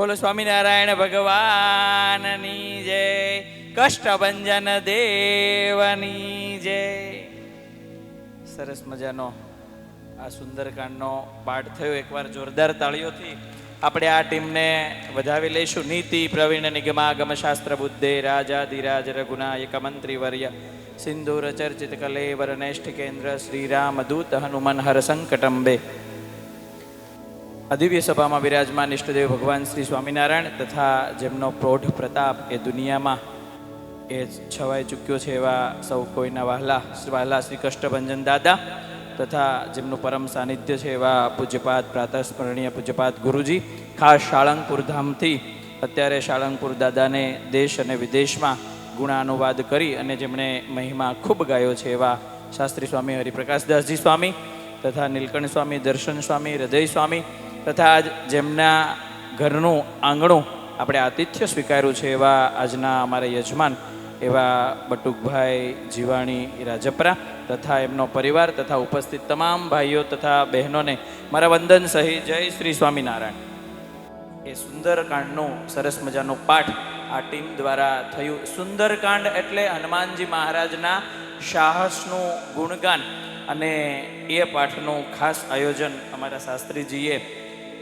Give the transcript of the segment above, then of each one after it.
બોલો સ્વામિનારાયણ ભગવાનની જય, કષ્ટભંજન દેવની જય. સરસ મજાનો આ સુંદરકાંડનો પાઠ થયો. એકવાર જોરદાર તાળીઓથી આપણે આ ટીમને વધાવી લઈશું. નીતિ પ્રવીણ નિગમાગમ શાસ્ત્ર બુદ્ધે રાજાધિરાજ રઘુનાયક મંત્રી વર્ય સિંદૂર ચર્ચિત કલેવર નૈષ્ઠ કેન્દ્ર શ્રીરામ દૂત હનુમન હર સંકટંબે. આ દિવ્ય સભામાં બિરાજમાન ઇષ્ટદેવ ભગવાન શ્રી સ્વામિનારાયણ તથા જેમનો પ્રૌઢ પ્રતાપ એ દુનિયામાં એ છવાઈ ચૂક્યો છે એવા સૌ કોઈના વહાલા શ્રી કષ્ટભંજન દાદા તથા જેમનું પરમ સાનિધ્ય છે એવા પૂજ્યપાદ પ્રાતઃસ્મરણીય પૂજ્યપાદ ગુરુજી, ખાસ સાળંગપુર ધામથી અત્યારે સાળંગપુર દાદાને દેશ અને વિદેશમાં ગુણાનુવાદ કરી અને જેમણે મહિમા ખૂબ ગાયો છે એવા શાસ્ત્રી સ્વામી હરિપ્રકાશદાસજી સ્વામી તથા નીલકંઠ સ્વામી, દર્શન સ્વામી, હૃદય સ્વામી તથા જેમના ઘરનું આંગણું આપણે આતિથ્ય સ્વીકાર્યું છે એવા આજના અમારા યજમાન એવા બટુકભાઈ જીવાણી રાજપરા તથા એમનો પરિવાર તથા ઉપસ્થિત તમામ ભાઈઓ તથા બહેનોને મારા વંદન સહિત જય શ્રી સ્વામિનારાયણ. એ સુંદરકાંડનું સરસ મજાનું પાઠ આ ટીમ દ્વારા થયું. સુંદરકાંડ એટલે હનુમાનજી મહારાજના સાહસનું ગુણગાન અને એ પાઠનું ખાસ આયોજન અમારા શાસ્ત્રીજીએ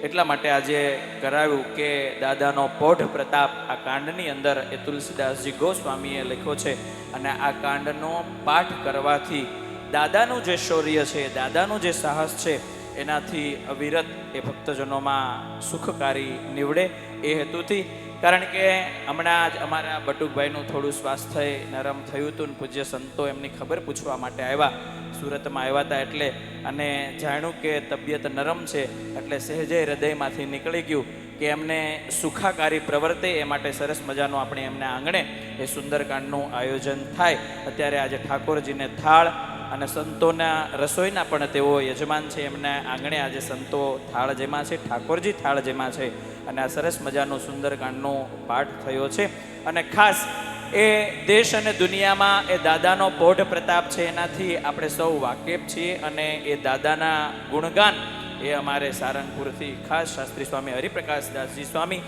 એટલા માટે આજે કરાવ્યું કે દાદાનો પૌઢ પ્રતાપ આ કાંડની અંદર એ તુલસીદાસજી ગોસ્વામીએ લખ્યો છે અને આ કાંડનો પાઠ કરવાથી દાદાનું જે શૌર્ય છે, દાદાનું જે સાહસ છે એનાથી અવિરત એ ભક્તજનોમાં સુખકારી નીવડે એ હેતુથી. કારણ કે હમણાં જ અમારા બટુકભાઈનું થોડું સ્વાસ્થ્ય નરમ થયું હતું ને પૂજ્ય સંતો એમની ખબર પૂછવા માટે આવ્યા, સુરતમાં આવ્યા હતા એટલે, અને જાણ્યું કે તબિયત નરમ છે એટલે સહેજે હૃદયમાંથી નીકળી ગયું કે એમને સુખાકારી પ્રવર્તે એ માટે સરસ મજાનું આપણે એમના આંગણે એ સુંદરકાંડનું આયોજન થાય. અત્યારે આજે ઠાકોરજીને થાળ અને સંતોના રસોઈના પણ તેઓ યજમાન છે. એમના આંગણે આજે સંતો થાળ જેમાં છે, ઠાકોરજી થાળ જેમાં છે અને આ સરસ મજાનું સુંદરકાંડનો પાઠ થયો છે. અને ખાસ એ દેશ અને દુનિયામાં એ દાદાનો પૌઢ પ્રતાપ છે એનાથી આપણે સૌ વાકેફ છીએ અને એ દાદાના ગુણગાન એ અમારે સારંગપુરથી ખાસ શાસ્ત્રી સ્વામી હરિપ્રકાશદાસજી સ્વામી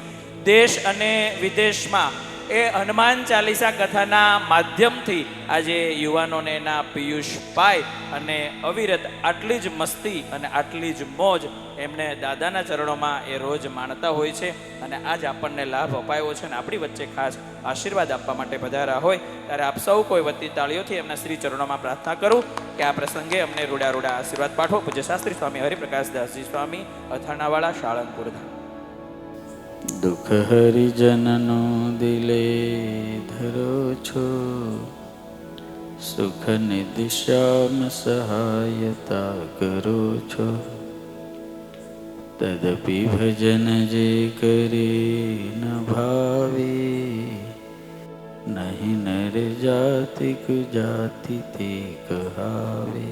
દેશ અને વિદેશમાં એ હનુમાન ચાલીસા કથાના માધ્યમથી આજે યુવાનોને એના પિયુષ પાય અને અવિરત આટલી જ મસ્તી અને આટલી જ મોજ એમને દાદાના ચરણોમાં એ રોજ માણતા હોય છે. અને આજ આપણને લાભ અપાયો છે અને આપણી વચ્ચે ખાસ આશીર્વાદ આપવા માટે પધાર્યા હોય ત્યારે આપ સૌ કોઈ વતી તાળીઓથી એમના શ્રી ચરણોમાં પ્રાર્થના કરું કે આ પ્રસંગે અમને રૂડા રૂડા આશીર્વાદ પાઠવો. પૂજ્ય શાસ્ત્રી સ્વામી હરિપ્રકાશદાસજી સ્વામી, અથાણાવાળા, સાળંગપુર ધામ. દુઃખ હરિજનનો દિલે ધરો છો, સુખ નિદિશામ સહાયતા કરો છો. તદપી ભજન જે કરે ન ભાવે, નહીં નર જાતિક જાતિ તે કહાવે.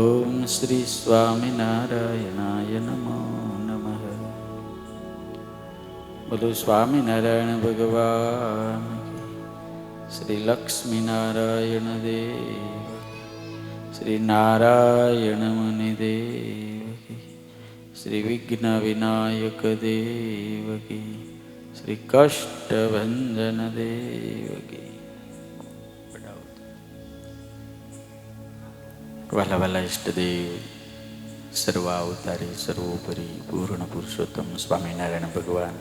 ઓમ શ્રી સ્વામિનારાયણાય નમો નમઃ. બોલો સ્વામિનારાયણ ભગવાન, શ્રી લક્ષ્મીનારાયણ દેવ, શ્રી નારાયણ મુનિ દેવ, શ્રી વિઘ્ન વિનાયક દેવ કી, શ્રી કષ્ટભંજન દેવ કી. વાલા વાલા ઇષ્ટદેવ, સર્વાવતારી સર્વોપરી પૂર્ણ પુરુષોત્તમ સ્વામિનારાયણ भगवान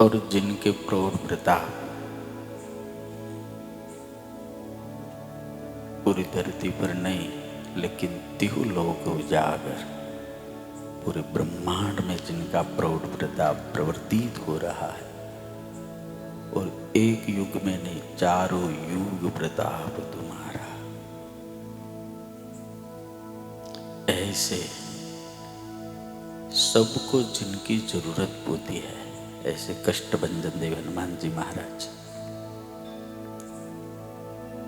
और जिनके प्रौढ़ प्रताप पूरी धरती पर नहीं लेकिन तिहु लोक उजागर पूरे ब्रह्मांड में जिनका प्रौढ़ प्रताप प्रवर्तित हो रहा है और एक युग में नहीं चारों युग प्रताप तुम्हारा. ऐसे सबको जिनकी जरूरत होती है ऐसे कष्टभंजन देव हनुमान जी महाराज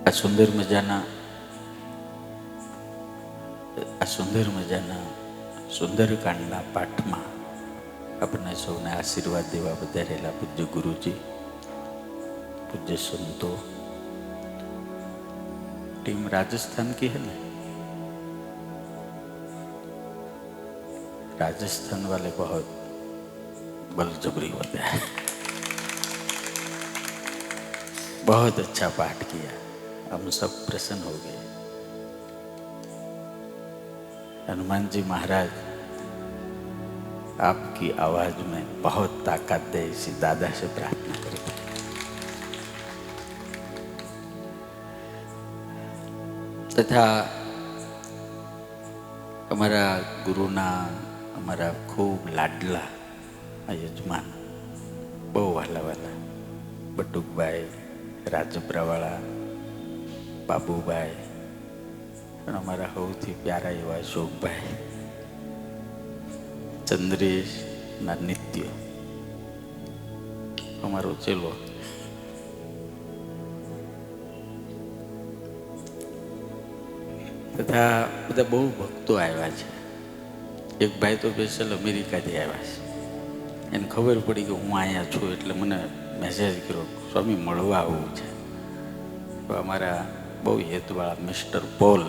આ સુંદર મજાના સુંદરકાંડના પાઠમાં આપણને સૌને આશીર્વાદ દેવા વધારેલા પૂજ્ય ગુરુજી, પૂज्य संतो, टीम राजस्थान की है ना, राजस्थान वाले बहुत बलजबरी होते हैं। बहुत अच्छा पाठ किया, हम सब प्रसन्न हो गए। हनुमान जी महाराज, आपकी आवाज में बहुत ताकत दे, इसी दादा से प्रार्थना करें। तथा અમારા ગુરુના અમારા ખૂબ લાડલા આ યજમાન, બહુ વહાલા વહાલા બટુકભાઈ, રાજપરાવાળા, બાબુભાઈ, અને અમારા સૌથી પ્યારા એવા અશોકભાઈ, ચંદ્રેશના નિત્ય, અમારો ચેલો, તથા બધા બહુ ભક્તો આવ્યા છે. એક ભાઈ તો સ્પેશિયલ અમેરિકાથી આવ્યા છે. એને ખબર પડી કે હું અહીંયા છું એટલે મને મેસેજ કર્યો, સ્વામી મળવા આવવું છે. તો અમારા બહુ હેતવાળા મિસ્ટર પોલ,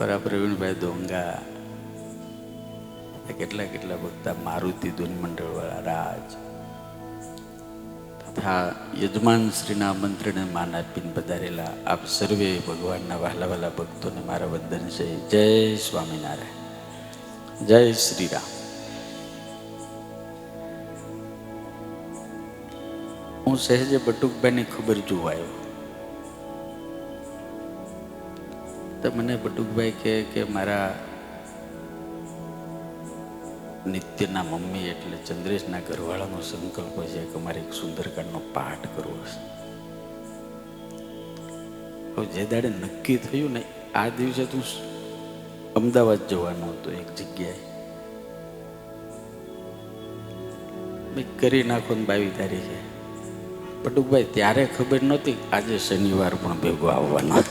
ઓરા પ્રવીણભાઈ દોંગા, કેટલા કેટલા ભક્તા, મારુતિ ધૂન મંડળવાળા રાજ, તથા યજમાન શ્રીના આમંત્રણે માન આપીને પધારેલા આપ સર્વે ભગવાનના વહાલા વહાલા ભક્તોને મારા વંદન છે. જય સ્વામિનારાયણ, જય શ્રી રામ. હું સહેજે બટુકભાઈની ખબર જોવા આવ્યો તો મને બટુકભાઈ કહે કે મારા નિત્યના મમ્મી એટલે ચંદ્રેશના ઘરવાળાનો સંકલ્પ છે કે મારે એક સુંદરકાંડનો પાઠ કરવો છે. હવે જે દાડે નક્કી થયું ને, આ દિવસે તું અમદાવાદ જવાનો હતો એક જગ્યાએ, મેં કરી નાખો ને 22 તારીખે. બટુકભાઈ ત્યારે ખબર નહોતી આજે શનિવાર પણ ભેગો આવવાનો.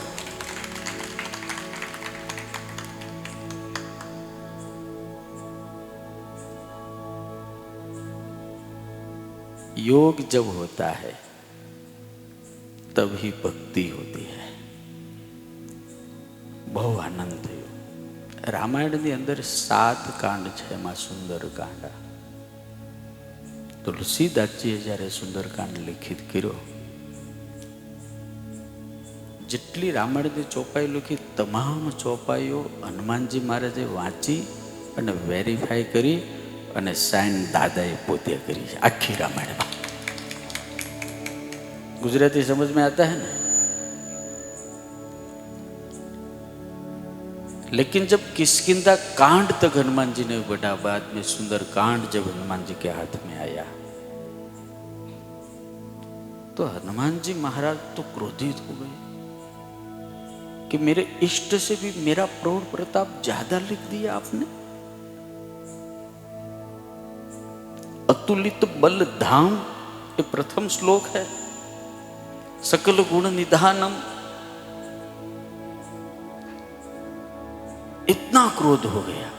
योग जब होता है तभी भक्ति होती है. બહુ આનંદ થયો. રામાયણની અંદર 7 કાંડ છે, એમાં સુંદરકાંડ. તુલસીદાસજીએ જ્યારે સુંદરકાંડ લિખિત કર્યો, જેટલી રામાયણની ચોપાઈ લખી તમામ ચોપાઈઓ હનુમાનજી મહારાજે વાંચી અને વેરીફાઈ કરી અને સાઈન દાદાએ પોતે કરી છે આખી રામાયણમાં. गुजराती समझ में आता है ना? लेकिन जब किष्किंधा कांड तक हनुमान जी ने बढ़ा, बाद में सुंदर कांड जब हनुमान जी के हाथ में आया तो हनुमान जी महाराज तो क्रोधित हो गए कि मेरे इष्ट से भी मेरा प्रौढ़ प्रताप ज्यादा लिख दिया आपने. अतुलित बल धाम, ये प्रथम श्लोक है. सकल गुण निधानम. इतना क्रोध हो गया.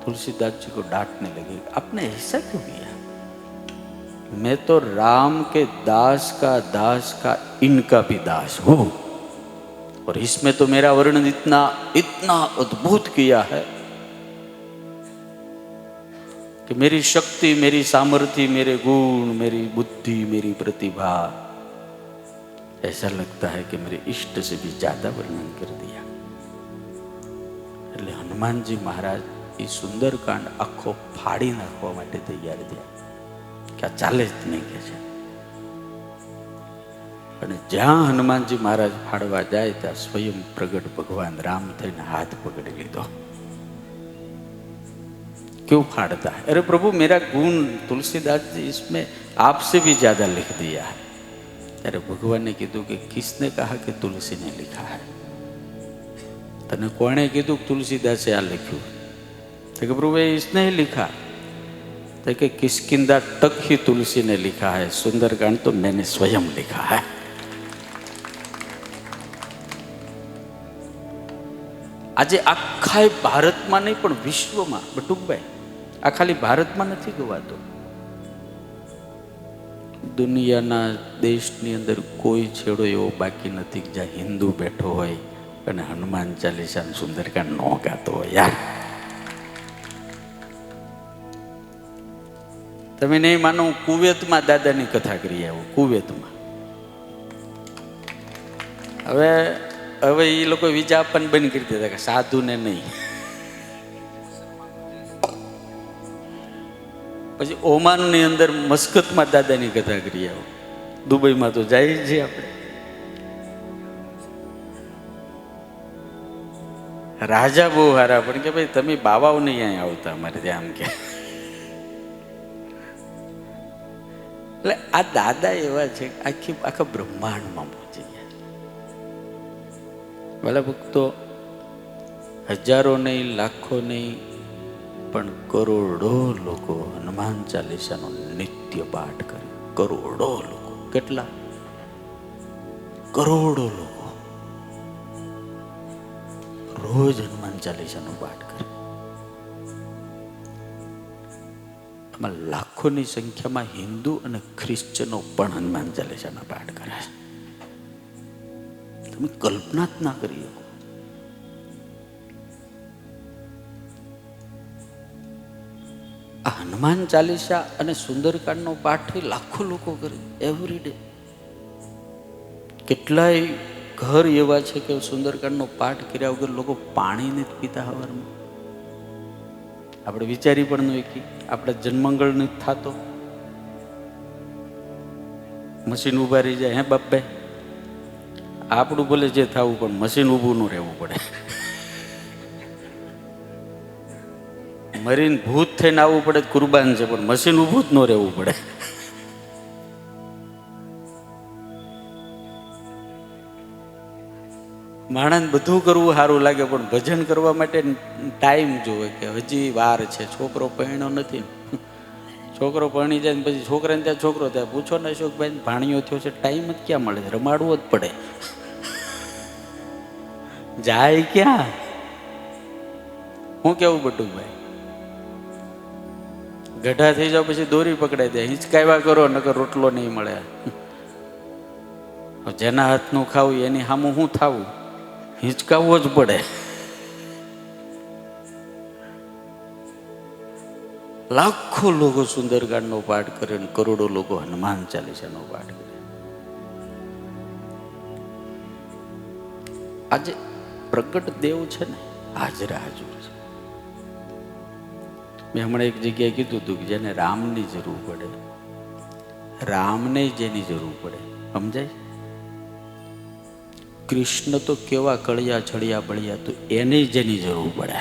तुलसीदास जी को डांटने लगे, आपने ऐसा क्यों किया? मैं तो राम के दास का इनका भी दास हूं, और इसमें तो मेरा वर्णन इतना इतना अद्भुत किया है कि मेरी शक्ति, मेरी सामर्थ्य, मेरे गुण, मेरी बुद्धि, मेरी प्रतिभा, ऐसा लगता है कि मेरे इष्ट से भी ज्यादा वर्णन कर दिया. એટલે હનુમાનજી મહારાજ એ સુંદરકાંડ આખો ફાડી નાખવા માટે તૈયાર થયા કે આ ચાલે જ નહીં કે છે. અને જ્યાં હનુમાનજી મહારાજ ફાડવા જાય ત્યાં સ્વયં પ્રગટ ભગવાન રામ થઈને હાથ પકડી લીધો. क्यों फाड़ता है? अरे प्रभु मेरा गुण तुलसीदास जी इसमें आपसे भी ज्यादा लिख दिया है. अरे भगवान ने कीधु कि किसने कहा कि तुलसी ने लिखा है? तने कोने कीधु तुलसीदासे आ लिख्यु? तो कि प्रभु इसने ही लिखा. तो कि किष्किंधा तक ही तुलसी ने लिखा है, सुंदरकांड तो मैंने स्वयं लिखा है. આજે આખા ભારતમાં નહીં પણ વિશ્વમાં, બટુકભાઈ આ ખાલી ભારતમાં નથી ગવાતો. દુનિયાના દેશની અંદર કોઈ છેડો એવો બાકી નથી જ્યાં હિન્દુ બેઠો હોય અને હનુમાન ચાલીસા સુંદરકાંડ નો ગાતો હોય યાર. તમે નહીં માનો, કુવેતમાં દાદાની કથા કરી આવું, કુવેતમાં. હવે હવે એ લોકો વિચાર આપવાનું બંધ કરી દીધા કે સાધુને નહીં. પછી ઓમાનની અંદર મસ્કતમાં દાદાની કથા કરી આવું. દુબઈમાં તો જાય છે આપણે. રાજા બહુ હારા, પણ કે ભાઈ તમે બાવાઓ નહીં અહીંયા આવતા અમારે ત્યાં, આમ કે. એટલે આ દાદા એવા છે આખા બ્રહ્માંડમાં પહોંચી ગયા. ભલા ભક્તો, હજારો નહીં, લાખો નહીં, પણ કરોડો લોકો હનુમાન ચાલીસાનો નિત્ય પાઠ કરે. કરોડો લોકો. કેટલા? કરોડો લોકો રોજ હનુમાન ચાલીસાનો પાઠ કરે. આમાં લાખોની સંખ્યામાં હિન્દુ અને ખ્રિશ્ચનો પણ હનુમાન ચાલીસાના પાઠ કરે. તમે કલ્પના જ ના કરી શકો. આ હનુમાન ચાલીસા અને સુંદરકાંડનો પાઠ લાખો લોકો કરે એવરી ડે. કેટલાય ઘર એવા છે કે સુંદરકાંડનો પાઠ કર્યા વગર લોકો પાણી નથી પીતા સવારમાં. આપણે વિચારી પણ નહીં કે આપણે જન્મંગળ નથી થતો, મશીન ઉભા રહી જાય. હે બાપભાઈ, આપણું ભલે જે થવું પણ મશીન ઊભું ન રહેવું પડે. મરીને ભૂત થઈને આવવું પડે કુરબાન છે, પણ મશીન ઊભું જ ન રહેવું પડે. માણસ બધું કરવું સારું લાગે, પણ ભજન કરવા માટે ટાઈમ જોવે કે હજી વાર છે. છોકરો પરણ્યો નથી, છોકરો પરણી જાય ને પછી છોકરાને ત્યાં છોકરો ત્યાં પૂછો ને અશોકભાઈ ભાણિયો થયો છે, ટાઈમ જ ક્યાં મળે? રમાડવો જ પડે. જાય ક્યાં? હું કેવું બટુકભાઈ, ગઢા થઈ જાવ પછી દોરી પકડાઈ દે, હિંચકાવ્યા કરો નકર રોટલો નહીં મળે. જેના હાથનું ખાવું એની સામું શું થાવું? હિંચકાવવો જ પડે. લાખો લોકો સુંદરકાંડનો પાઠ કરે અને કરોડો લોકો હનુમાન ચાલીસાનો પાઠ કરે. આજે પ્રગટ દેવ છે ને, હાજરા હાજર છે. મેં હમણાં એક જગ્યાએ કીધું હતું કે જેને રામની જરૂર પડે, રામને જેની જરૂર પડે, સમજાય? કૃષ્ણ તો કેવા કળિયા છળિયા બળિયા, તો એને જેની જરૂર પડે.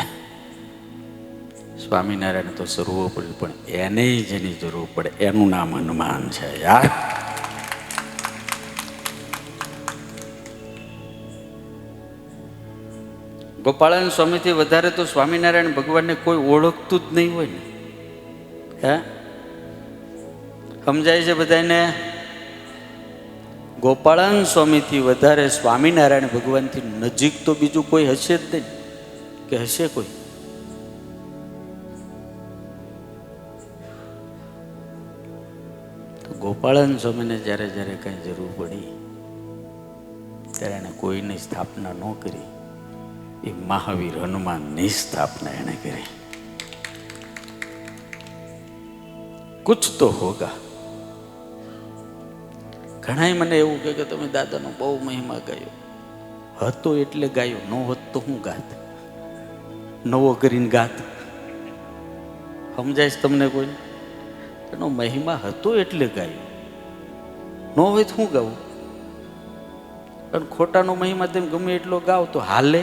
સ્વામિનારાયણ તો સર્વોપરી, પણ એને જેની જરૂર પડે એનું નામ હનુમાન છે યાર. ગોપાળાન સ્વામીથી વધારે તો સ્વામિનારાયણ ભગવાનને કોઈ ઓળખતું જ નહીં હોય ને. હે, સમજાય છે બધાને? ગોપાળાન સ્વામીથી વધારે સ્વામિનારાયણ ભગવાનથી નજીક તો બીજું કોઈ હશે જ નહીં, કે હશે કોઈ? તો ગોપાળાન સ્વામીને જ્યારે જ્યારે કઈ જરૂર પડી ત્યારે એને કોઈની સ્થાપના ન કરી, એ મહાવીર હનુમાનની સ્થાપના એને કરી. કુછ તો હોગા. ઘણાય મને એવું કે તમે દાદાનો બહુ મહિમા ગાયો. હતો એટલે ગાયો, ન હોત તો હું ગાત, નવો કરીને ગાત. સમજાય તમને કોઈ? એનો મહિમા હતો એટલે ગાયો, ન હોય તો હું ગાવું? અને ખોટાનો મહિમા તેમ ગમે એટલો ગાવ તો હાલે?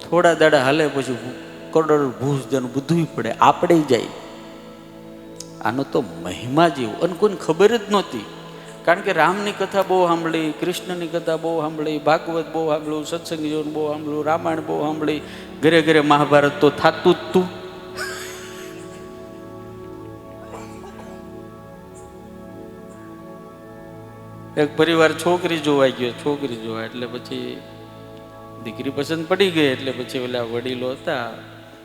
થોડા દાડા હાલે, પછી કરોડ ભૂસ જનું બધું પડે, આપણે જાય. આનો તો મહિમા જેવું. અને કોઈને ખબર જ નહોતી, કારણ કે રામની કથા બહુ સાંભળી, કૃષ્ણની કથા બહુ સાંભળી, ભાગવત બહુ સાંભળ્યું, સત્સંગ જીવન બહુ સાંભળ્યું, રામાયણ બહુ સાંભળી, ઘરે ઘરે મહાભારત તો થાતું જ તું. એક પરિવાર છોકરી જોવા ગયો, છોકરી જોવા એટલે પછી દીકરી પસંદ પડી ગઈ. એટલે પછી ઓલા વડીલો હતા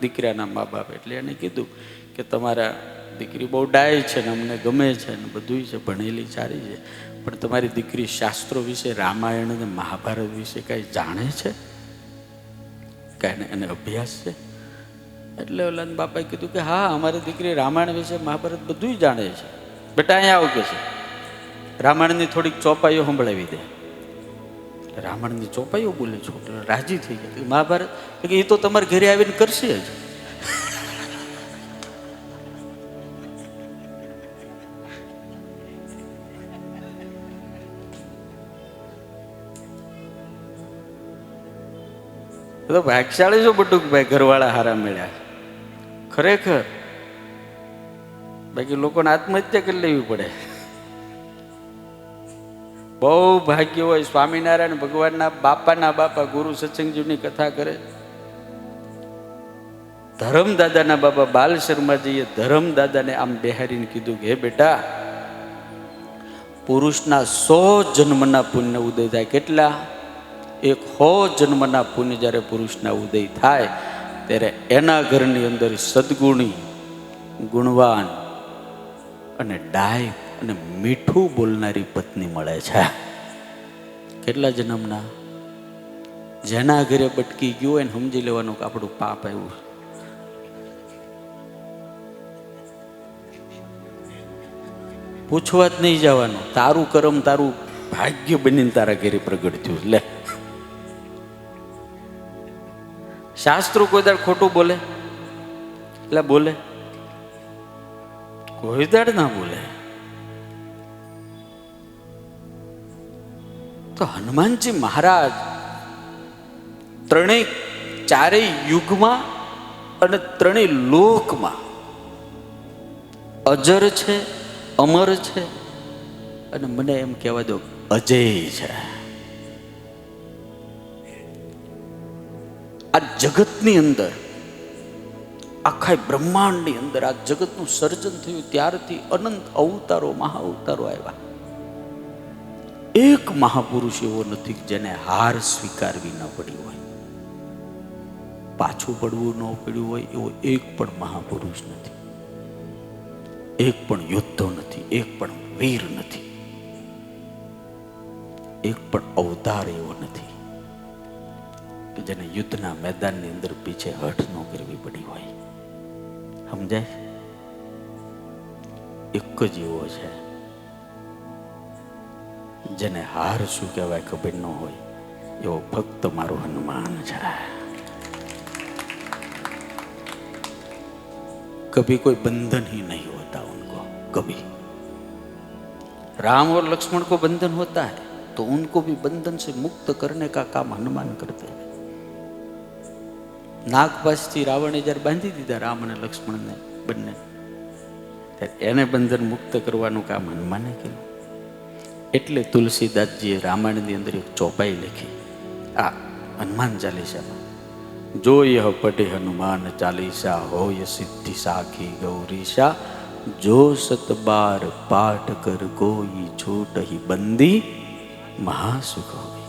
દીકરાના મા બાપ, એટલે એને કીધું કે તમારા દીકરી બહુ ડાય છે ને અમને ગમે છે ને બધું છે, ભણેલી સારી છે, પણ તમારી દીકરી શાસ્ત્રો વિશે, રામાયણ અને મહાભારત વિશે કાંઈ જાણે છે? કાંઈ એને અભ્યાસ છે? એટલે ઓલા બાપાએ કીધું કે હા, અમારી દીકરી રામાયણ વિશે, મહાભારત બધું જાણે છે. બેટા અહીંયા આવું કે છે, રામાયણની થોડીક ચોપાઈઓ સંભળાવી દે. રામાયણની ચોપાઈઓ બોલે છોકરો રાજી થઈ ગયા. મહાભારત એ તો તમારે ઘરે આવીને કરશે જ. તો ભાગશાળી છો બટુકભાઈ, ઘરવાળા હારા મળ્યા ખરેખર. બાકી લોકોને આત્મહત્યા કરી લેવી પડે. બહુ ભાગ્ય હોય. સ્વામિનારાયણ ભગવાનના બાપાના બાપા ગુરુ સત્સંગજીની કથા કરે. ધરમદાદાના બાબા બાલ શર્માજીએ ધરમદાદાને આમ બેહારીને કીધું કે હે બેટા, પુરુષના 100 જન્મના પુણ્ય ઉદય થાય. કેટલા? 100 જન્મના પુણ્ય જ્યારે પુરુષના ઉદય થાય ત્યારે એના ઘરની અંદર સદગુણી, ગુણવાન અને ડાય અને મીઠું બોલનારી પત્ની મળે છે. કેટલા જન્મના? જેના ઘરે બટકી ગયું હોય ને સમજી લેવાનું કે આપણું પાપ આવ્યું. પૂછવા જ નહીં જવાનું. તારું કર્મ, તારું ભાગ્ય બનીને તારા ઘરે પ્રગટ થયું. લે, શાસ્ત્રો કોઈ દાડ ખોટું બોલે? એટલે બોલે? કોઈ દાડ ના બોલે. તો હનુમાનજી મહારાજ ચારેય યુગમાં અને ત્રણેય લોકમાં અજર છે, અમર છે અને મને એમ કહેવા દો અજય છે. આ જગતની અંદર, આખા બ્રહ્માંડની અંદર આ જગતનું સર્જન થયું ત્યારથી અનંત અવતારો, મહા અવતારો આવ્યા. એક મહાપુરુષ એવો નથી જેને હાર સ્વીકારવી ન પડી હોય, પાછું પડવું ન પડ્યું હોય એવો એક પણ મહાપુરુષ નથી. એક પણ યોદ્ધો નથી, એક પણ વીર નથી, એક પણ અવતાર એવો નથી કે જેને યુદ્ધના મેદાનની અંદર પીછે હઠ ન કરવી પડી હોય. સમજાય? એક જ એવો છે જેને હાર શું કહેવાય ખબર ન હોય એવો ફક્ત મારો હનુમાન છે. कभी कोई बंधन ही नहीं होता उनको, कभी. राम और लक्ष्मण को बंधन होता है तो उनको भी बंधन से मुक्त करने का काम हनुमान करते हैं. नागपाश थी रावणे जब बांधी दीधा राम અને લક્ષ્મણને બંને, એને બંધન મુક્ત કરવાનું કામ હનુમાને કર્યું. એટલે તુલસીદાસજીએ રામાયણની અંદર એક ચોપાઈ લખી આ હનુમાન ચાલીસામાં. जो यह पढ़े हनुमान चालीसा होय सिद्धि साखी गौरीशा, जो सत बार पाठ कर कोई छूट ही बंदी महासुख होई.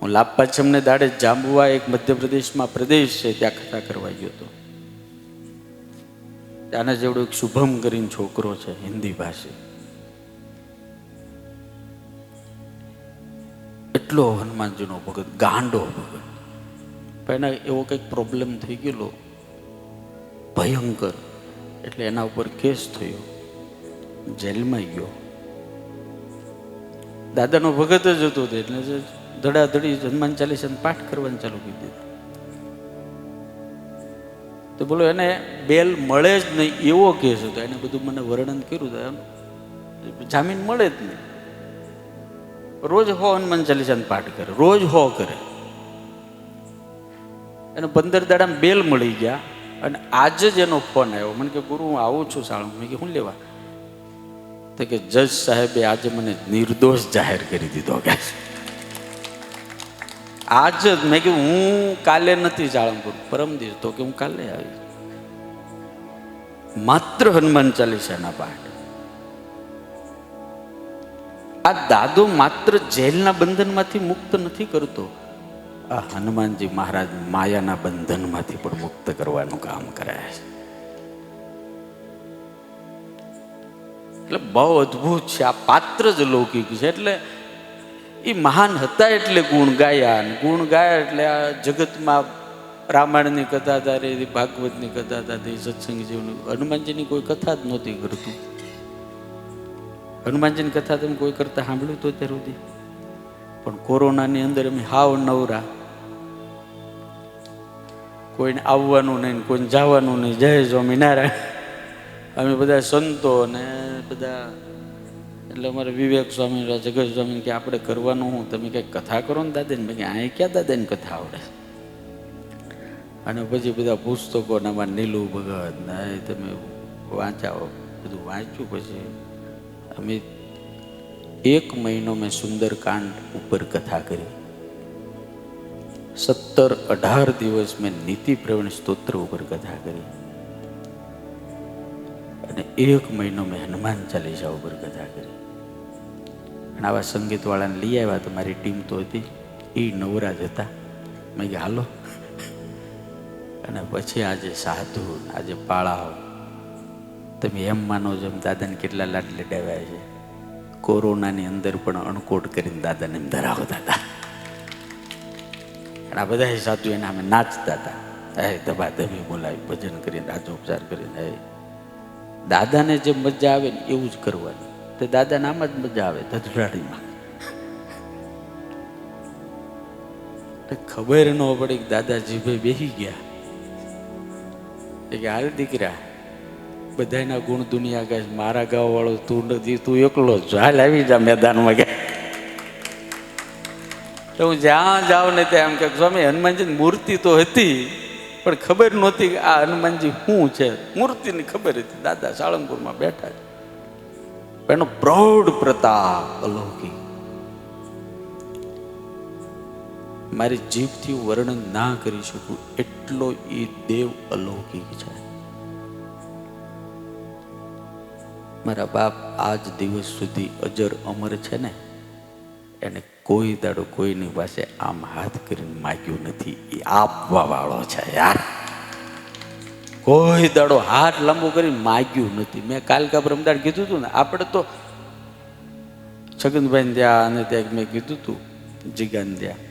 હું લાભપાચમને દાડે જાંબુવા એક મધ્યપ્રદેશમાં પ્રદેશ છે ત્યાં કથા કરવા ગયો હતો. ત્યાંના જેવડો એક શુભમ કરીને છોકરો છે હિન્દી ભાષી, એટલો હનુમાનજીનો ભગત, ગાંડો ભગત. પણ એના એવો કંઈક પ્રોબ્લેમ થઈ ગયેલો ભયંકર, એટલે એના ઉપર કેસ થયો, જેલમાં ગયો. દાદાનો ભગત જ હતો એટલે ધડાધડી હનુમાન ચાલીસાનો પાઠ કરવાનું ચાલુ કરી દીધું. તો બોલો એને બેલ મળે જ નહીં એવો કેસ હતો. એને બધું મને વર્ણન કર્યું, જામીન મળે જ નહીં. રોજ હનુમાન ચાલીસાનો પાઠ કરે, રોજ કરે. એને 15 દાડામાં બેલ મળી ગયા અને આજે જ એનો ફોન આવ્યો. મને કે ગુરુ હું આવું છું સાળંગ. મેં કે શું લેવા? તો કે જજ સાહેબે આજે મને નિર્દોષ જાહેર કરી દીધો કે આજ જ. મેં કીધું હું કાલે નથી સાળંગપુર, પરમ દિવસ. તો કે હું કાલે આવી. માત્ર હનુમાન ચાલીસાના પાઠ. આ દાદો માત્ર જેલના બંધનમાંથી મુક્ત નથી કરતો, આ હનુમાનજી મહારાજ માયાના બંધનમાંથી પણ મુક્ત કરવાનું કામ કરે છે. એટલે બહુ અદ્ભુત છે. આ પાત્ર જ લૌકિક છે. એટલે એ મહાન હતા એટલે ગુણ ગાયા, અને ગુણ ગાયા એટલે આ જગતમાં રામાયણની કથા તારી, ભાગવતની કથા તારી, સત્સંગ જેવું. હનુમાનજીની કોઈ કથા જ નહોતી કરતું. હનુમાનજીની કથા તમે કોઈ કરતા સાંભળ્યું તો અત્યાર સુધી? પણ કોરોનાની અંદર અમે હાવ નવરા, કોઈને આવવાનું નહીં, કોઈને જવાનું નહીં. જય સ્વામિનારાયણ. અમે બધા સંતો ને બધા, એટલે અમારે વિવેક સ્વામી, જગત સ્વામી કે આપણે કરવાનું હું, તમે કંઈક કથા કરો ને દાદાને. મેં અહીં ક્યાં દાદાની કથા આવડે? અને પછી બધા પુસ્તકો ને અમારે નીલું ભગત ને તમે વાંચાવો, બધું વાંચ્યું. પછી અમે 1 મહિનો મેં સુંદરકાંડ ઉપર કથા કરી. 17-18 દિવસ મેં નીતિ પ્રવીણ સ્તોત્ર ઉપર કથા કરી, અને 1 મહિનો મેં હનુમાન ચાલીસા ઉપર કથા કરી. અને આવા સંગીત વાળાને લઈ આવ્યા. તો મારી ટીમ તો હતી, એ નવરા જ હતા. મેં કે હાલો. અને પછી આજે સાધુ, આજે પાળાઓ, તમે એમ માનો છો એમ દાદાને કેટલા લાડ લડાવ્યા છે. કોરોનાની અંદર પણ અણકોટ કરીને દાદાને એમ ધરાવતા હતા. અને આ બધા સાધુ એના અમે નાચતા હતા. હે દબા દબી બોલાવી, ભજન કરીને, રાજોપચાર કરીને. હે દાદાને જે મજા આવે ને એવું જ કરવાનું. તો દાદાને આમ જ મજા આવે, ધધડાડીમાં. ખબર ન પડી કે દાદાજી ભાઈ બેસી ગયા. કે હાલ દીકરા, બધાના ગુણ દુનિયા ગાય, મારા ગાવ વાળો તું નથી, તું એકલો જ હાલ આવી જા મેદાનમાં. ગયા તો હું જ્યાં જાઉં ને ત્યાં એમ કે સ્વામી હનુમાનજીની મૂર્તિ તો હતી, પણ ખબર નહોતી કે આ હનુમાનજી શું છે. મૂર્તિની ખબર હતી. દાદા સાળંગપુરમાં બેઠા છે. એનો પ્રૌઢ પ્રતાપ અલૌકિક, મારી જીભથી વર્ણન ના કરી શકું એટલો એ દેવ અલૌકિક છે. મારા બાપ આજ દિવસ સુધી અજર અમર છે ને, એને કોઈ દાડો કોઈની પાસે આમ હાથ કરીને માગ્યું નથી. એ આપવા વાળો છે યાર. કોઈ દાડો હાથ લાંબો કરીને માગ્યું નથી. મેં કાલ કા બ્રહ્મદાડ કીધું હતું ને, આપણે તો છગનભાઈ ત્યાં અને ત્યાં મેં કીધું હતું જીગાન ત્યાં,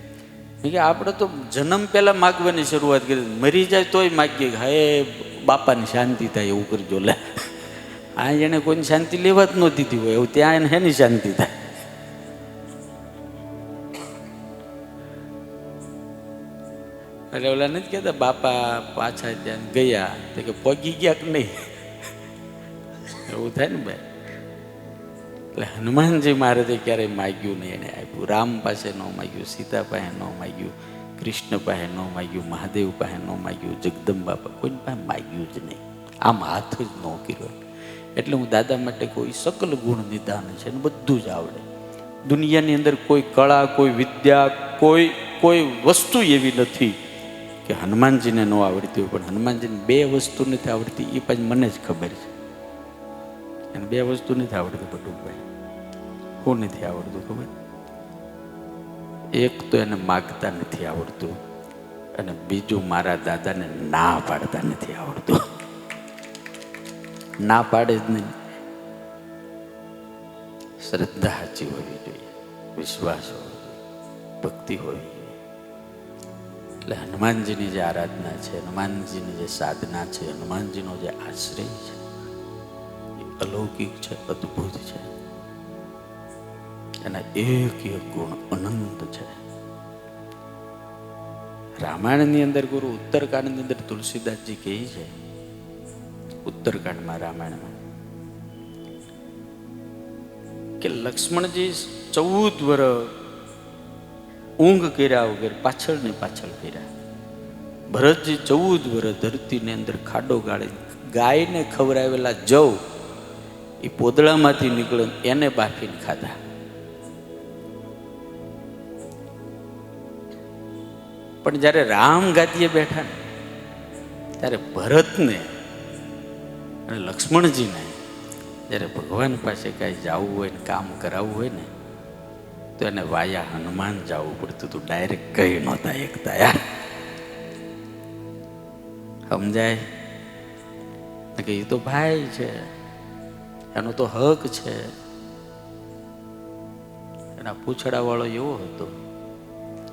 મેં કે આપણે તો જન્મ પહેલા માગવાની શરૂઆત કરી, મરી જાય તોય માગીએ હે બાપાની શાંતિ થાય એવું કરજો. લે આ એને કોઈની શાંતિ લેવા જ ન દીધી હોય એવું, ત્યાં એને હેની શાંતિ થાય. એટલે ઓલા નથી કહેતા બાપા પાછા ત્યાં ગયા તો કે પગી ગયા કે નહીં, એવું થાય ને ભાઈ. એટલે હનુમાનજી મહારાજે ક્યારેય માગ્યું નહીં, એને આપ્યું. રામ પાસે ન માગ્યું, સીતા પાસે ન માગ્યું, કૃષ્ણ પાસે ન માગ્યું, મહાદેવ પાસે ન માગ્યું, જગદંબા પાસે કોઈ પાસે માગ્યું જ નહીં. આમ હાથ જ ન કર્યો. એટલે હું દાદા માટે કોઈ સકલ ગુણ નિદાન છે ને બધું જ આવડે. દુનિયાની અંદર કોઈ કળા, કોઈ વિદ્યા, કોઈ વસ્તુ એવી નથી કે હનુમાનજીને ન આવડતી હોય. પણ હનુમાનજીને 2 વસ્તુ નથી આવડતી, એ પાછી મને જ ખબર છે. એને 2 વસ્તુ નથી આવડતી પટુભાઈ. શું નથી આવડતું ખબર? એક તો એને માગતા નથી આવડતું, અને બીજું મારા દાદાને ના પાડતા નથી આવડતું. ના પાડે જ નહીં. શ્રદ્ધા સાચી હોવી જોઈએ, વિશ્વાસ હોવો જોઈએ, ભક્તિ હોવી જોઈએ. એટલે હનુમાનજીની જે આરાધના છે, હનુમાનજીની જે સાધના છે, હનુમાનજીનો જે આશ્રય છે, અલૌકિક છે, અદ્ભુત છે. એના એક એક ગુણ અનંત છે. રામાયણની અંદર ગુરુ ઉત્તરકાંડની અંદર તુલસીદાસજી કહે છે, ઉત્તરકાંડમાં રામાયણમાં, કે લક્ષ્મણજી 14 વર્ષ ઊંઘ કર્યા વગર પાછળ ને પાછળ કર્યા. ભરતજી 14 વર્ષ ધરતીની અંદર ખાડો ગાળી ગાયને ખવડાવેલા જવ એ પોદળામાંથી નીકળે એને બાફીને ખાધા. પણ જ્યારે રામ ગાદીએ બેઠા ને ત્યારે ભરતને અને લક્ષ્મણજીને જ્યારે ભગવાન પાસે કાંઈ જવું હોય ને કામ કરાવવું હોય ને તો એને વાયા હનુમાન જવું પડતું હતું. ડાયરેક્ટ કહી નહોતા એકતા યાર. સમજાય કે એ તો ભાઈ છે, એનો તો હક છે. એના પૂછડા વાળો એવો હતો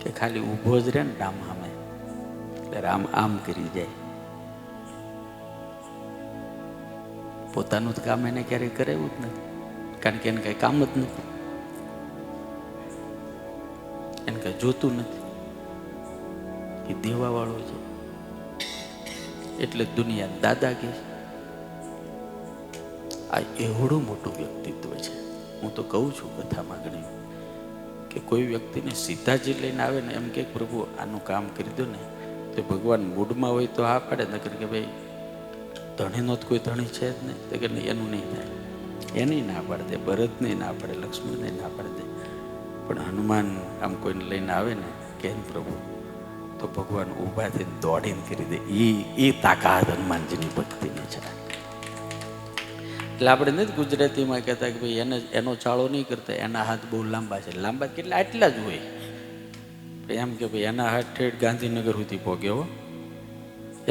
કે ખાલી ઊભો જ રહે ને રામ સામે એટલે રામ આમ કરી જાય. પોતાનું જ કામ એને ક્યારેય કરાવ્યું જ નથી, કારણ કે એને કઈ કામ જ નથી, એને કઈ જોતું નથી. એ દેવા વાળો છે એટલે દુનિયા દાદા કે આ એવડું મોટું વ્યક્તિત્વ છે. હું તો કહું છું કથામાં ઘણી કે કોઈ વ્યક્તિને સીતાજી લઈને આવે ને એમ કે પ્રભુ આનું કામ કરી દો ને, તો ભગવાન મૂડમાં હોય તો હા પાડે, નકર કે ભાઈ ધણીનો જ કોઈ ધણી છે જ નહીં, તો કે નહીં એનું નહીં થાય. એની ના પાડે દે, ભરતને ના પાડે, લક્ષ્મણને ના પાડે દે. પણ હનુમાન આમ કોઈને લઈને આવે ને કે પ્રભુ, તો ભગવાન ઊભા થઈને દોડીને કરી દે. એ તાકાત હનુમાનજીની ભક્તિની છે. એટલે આપણે નથી ગુજરાતીમાં કહેતા કે ભાઈ એનો ચાળો નહીં કરતા, એના હાથ બહુ લાંબા છે. લાંબા કેટલા? આટલા જ હોય. એમ કે ભાઈ એના હાથ ઠેઠ ગાંધીનગર સુધી પહોંચ્યો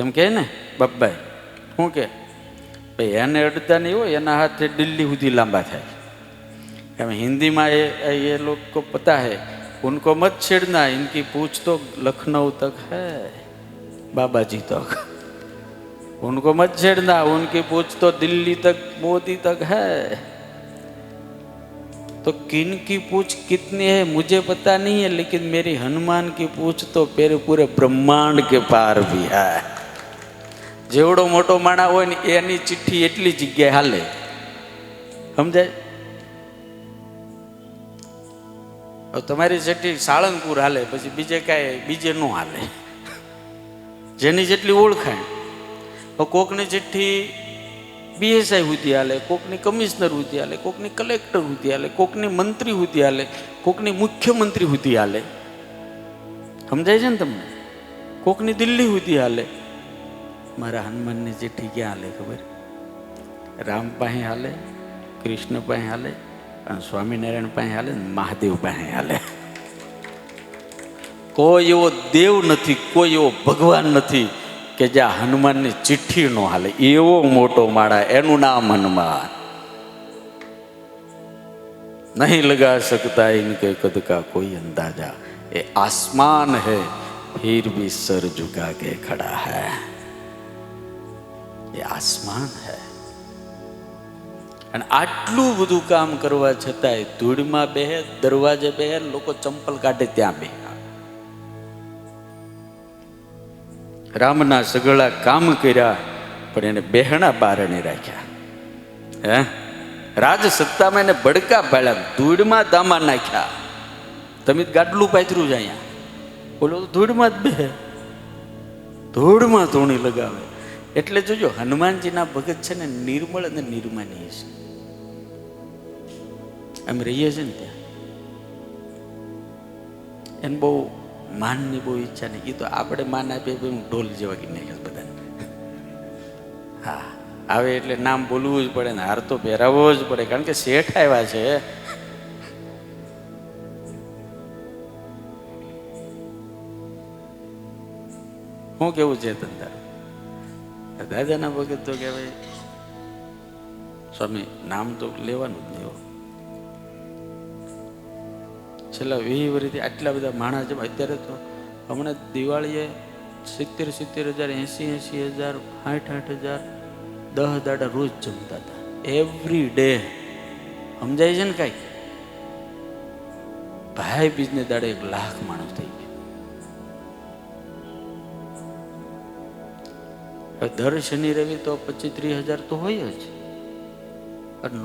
એમ કે ને બાપભાઈ, શું કે ભાઈ એને અડતા નહીં હોય, એના હાથ ઠેઠ દિલ્હી સુધી લાંબા થાય. એમ હિન્દીમાં ये लोग को पता है, उनको मत छेड़ना, इनकी पूछ तो लखनऊ तक है, बाबा जी तक. उनको मत छेड़ना, उनकी पूछ तो दिल्ली तक, मोदी तक है. तो किन की पूछ कितनी है मुझे पता नहीं है, लेकिन मेरी हनुमान की पूछ तो पूरे ब्रह्मांड के पार भी है. જેવડો મોટો માણા હોય ને એની ચિઠ્ઠી એટલી જગ્યાએ હાલે, સમજાય? તમારી ચિઠ્ઠી સાળંગપુર હાલે, પછી બીજે કાંઈ બીજે ન હાલે, જેની જેટલી ઓળખાણ. કોકની ચિઠ્ઠી BSI સુધી હાલે, કોકની કમિશનર સુધી હાલે, કોકની કલેક્ટર સુધી હાલે, કોકની મંત્રી સુધી હાલે, કોકની મુખ્યમંત્રી સુધી હાલે. સમજાય છે ને તમને? કોકની દિલ્હી સુધી હાલે. મારા હનુમાનની ચિઠ્ઠી ક્યાં હાલે ખબર? રામ પાસે હાલે, કૃષ્ણ પાસે હાલે, અને સ્વામિનારાયણ પાસે હાલે, મહાદેવ પાસે હાલે. કોઈ એવો દેવ નથી, કોઈ એવો ભગવાન નથી કે જ્યાં હનુમાનની ચિઠ્ઠી નો હાલે. એવો મોટો માળા, એનું નામ હનુમાન. નહીં લગા શકતા ઇનકે કદ કા કોઈ અંદાજા, એ આસમાન है फिर भी सर झुका के खड़ा है. એ આસમાન है. અને આટલું બધું કામ કરવા છતાંય ધૂળમાં બેહે, દરવાજે બેહે, લોકો ચંપલ કાઢે ત્યાં બેહે. રામના સગળા કામ કર્યા પણ એને બેહણા બારણે રાખ્યા. હે, રાજ સત્તામાં એને ભડકા ભાળ્યા, ધૂળમાં દામા નાખ્યા. તમે ગાડલું પાથરું છે અહીંયા, બોલો ધૂળમાં જ બેહે, ધૂળમાં ધૂણી લગાવે. એટલે જોજો હનુમાનજીના ભગત છે ને નિર્મળ અને નિર્માનીય છે. એમ રહીએ છે ને ત્યાં એને બહુ માનની બહુ ઈચ્છા નહીં. એ તો આપણે માન આપીએ હું ઢોલ જેવા કે નાખે બધા. હા, આવે એટલે નામ બોલવું જ પડે ને, હાર તો પહેરાવવો જ પડે, કારણ કે શેઠ આવ્યા છે. શું કેવું છે ધંધા? દાદાના ભગત તો કે ભાઈ સ્વામી નામ તો લેવાનું જ નહીં. છેલ્લા 20 વર્ષથી આટલા બધા માણસ છે. અત્યારે તો હમણાં દિવાળીએ 70,000, 80,000, 60,000, 10 દાડા રોજ જમતા હતા, એવરી ડે. સમજાય છે ને કાંઈ? ભાઈ બીજને દાડે 1 લાખ માણસ થઈ ગયા. દર શનિ રવિ તો 25-30,000 તો હોય જ.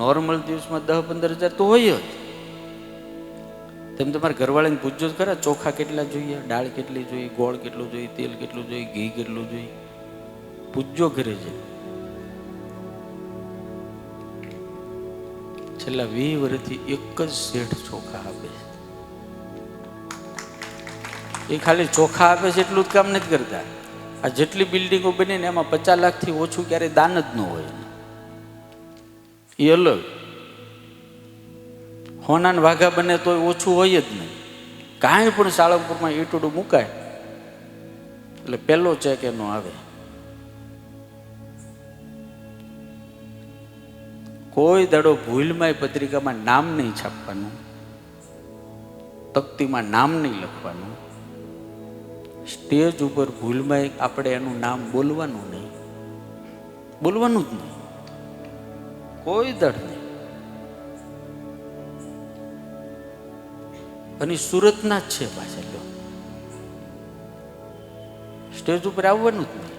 નોર્મલ દિવસમાં 10-15,000 તો હોય જ. તેમ તમારા ઘરવાળાને પૂછજો જ ખરા, ચોખા કેટલા જોઈએ, દાળ કેટલી જોઈએ, ગોળ કેટલું જોઈએ, તેલ કેટલું જોઈએ, ઘી કેટલું જોઈએ, પૂછજો ઘરે છે. છેલ્લા 20 વર્ષથી એક જ શેઠ ચોખા આપે છે. એ ખાલી ચોખા આપે છે એટલું જ કામ નથી કરતા. આ જેટલી બિલ્ડિંગો બની ને એમાં 50 લાખથી ઓછું ક્યારેય દાન જ ન હોય. એ અલગ. હોના વાઘા બને તોય ઓછું હોય જ નહીં. કાંઈ પણ સાળંગપુરમાં ઈટુડું મુકાય એટલે પહેલો ચેક એનો આવે. કોઈ દાડો ભૂલમાં પત્રિકામાં નામ નહીં છાપવાનું, તકતીમાં નામ નહીં લખવાનું, સ્ટેજ ઉપર ભૂલમાં આપણે એનું નામ બોલવાનું નહીં, બોલવાનું જ નહીં, કોઈ દડ નહીં. અને સુરતના જ છે પાછા, લો સ્ટેજ ઉપર આવવાનું જ નહીં,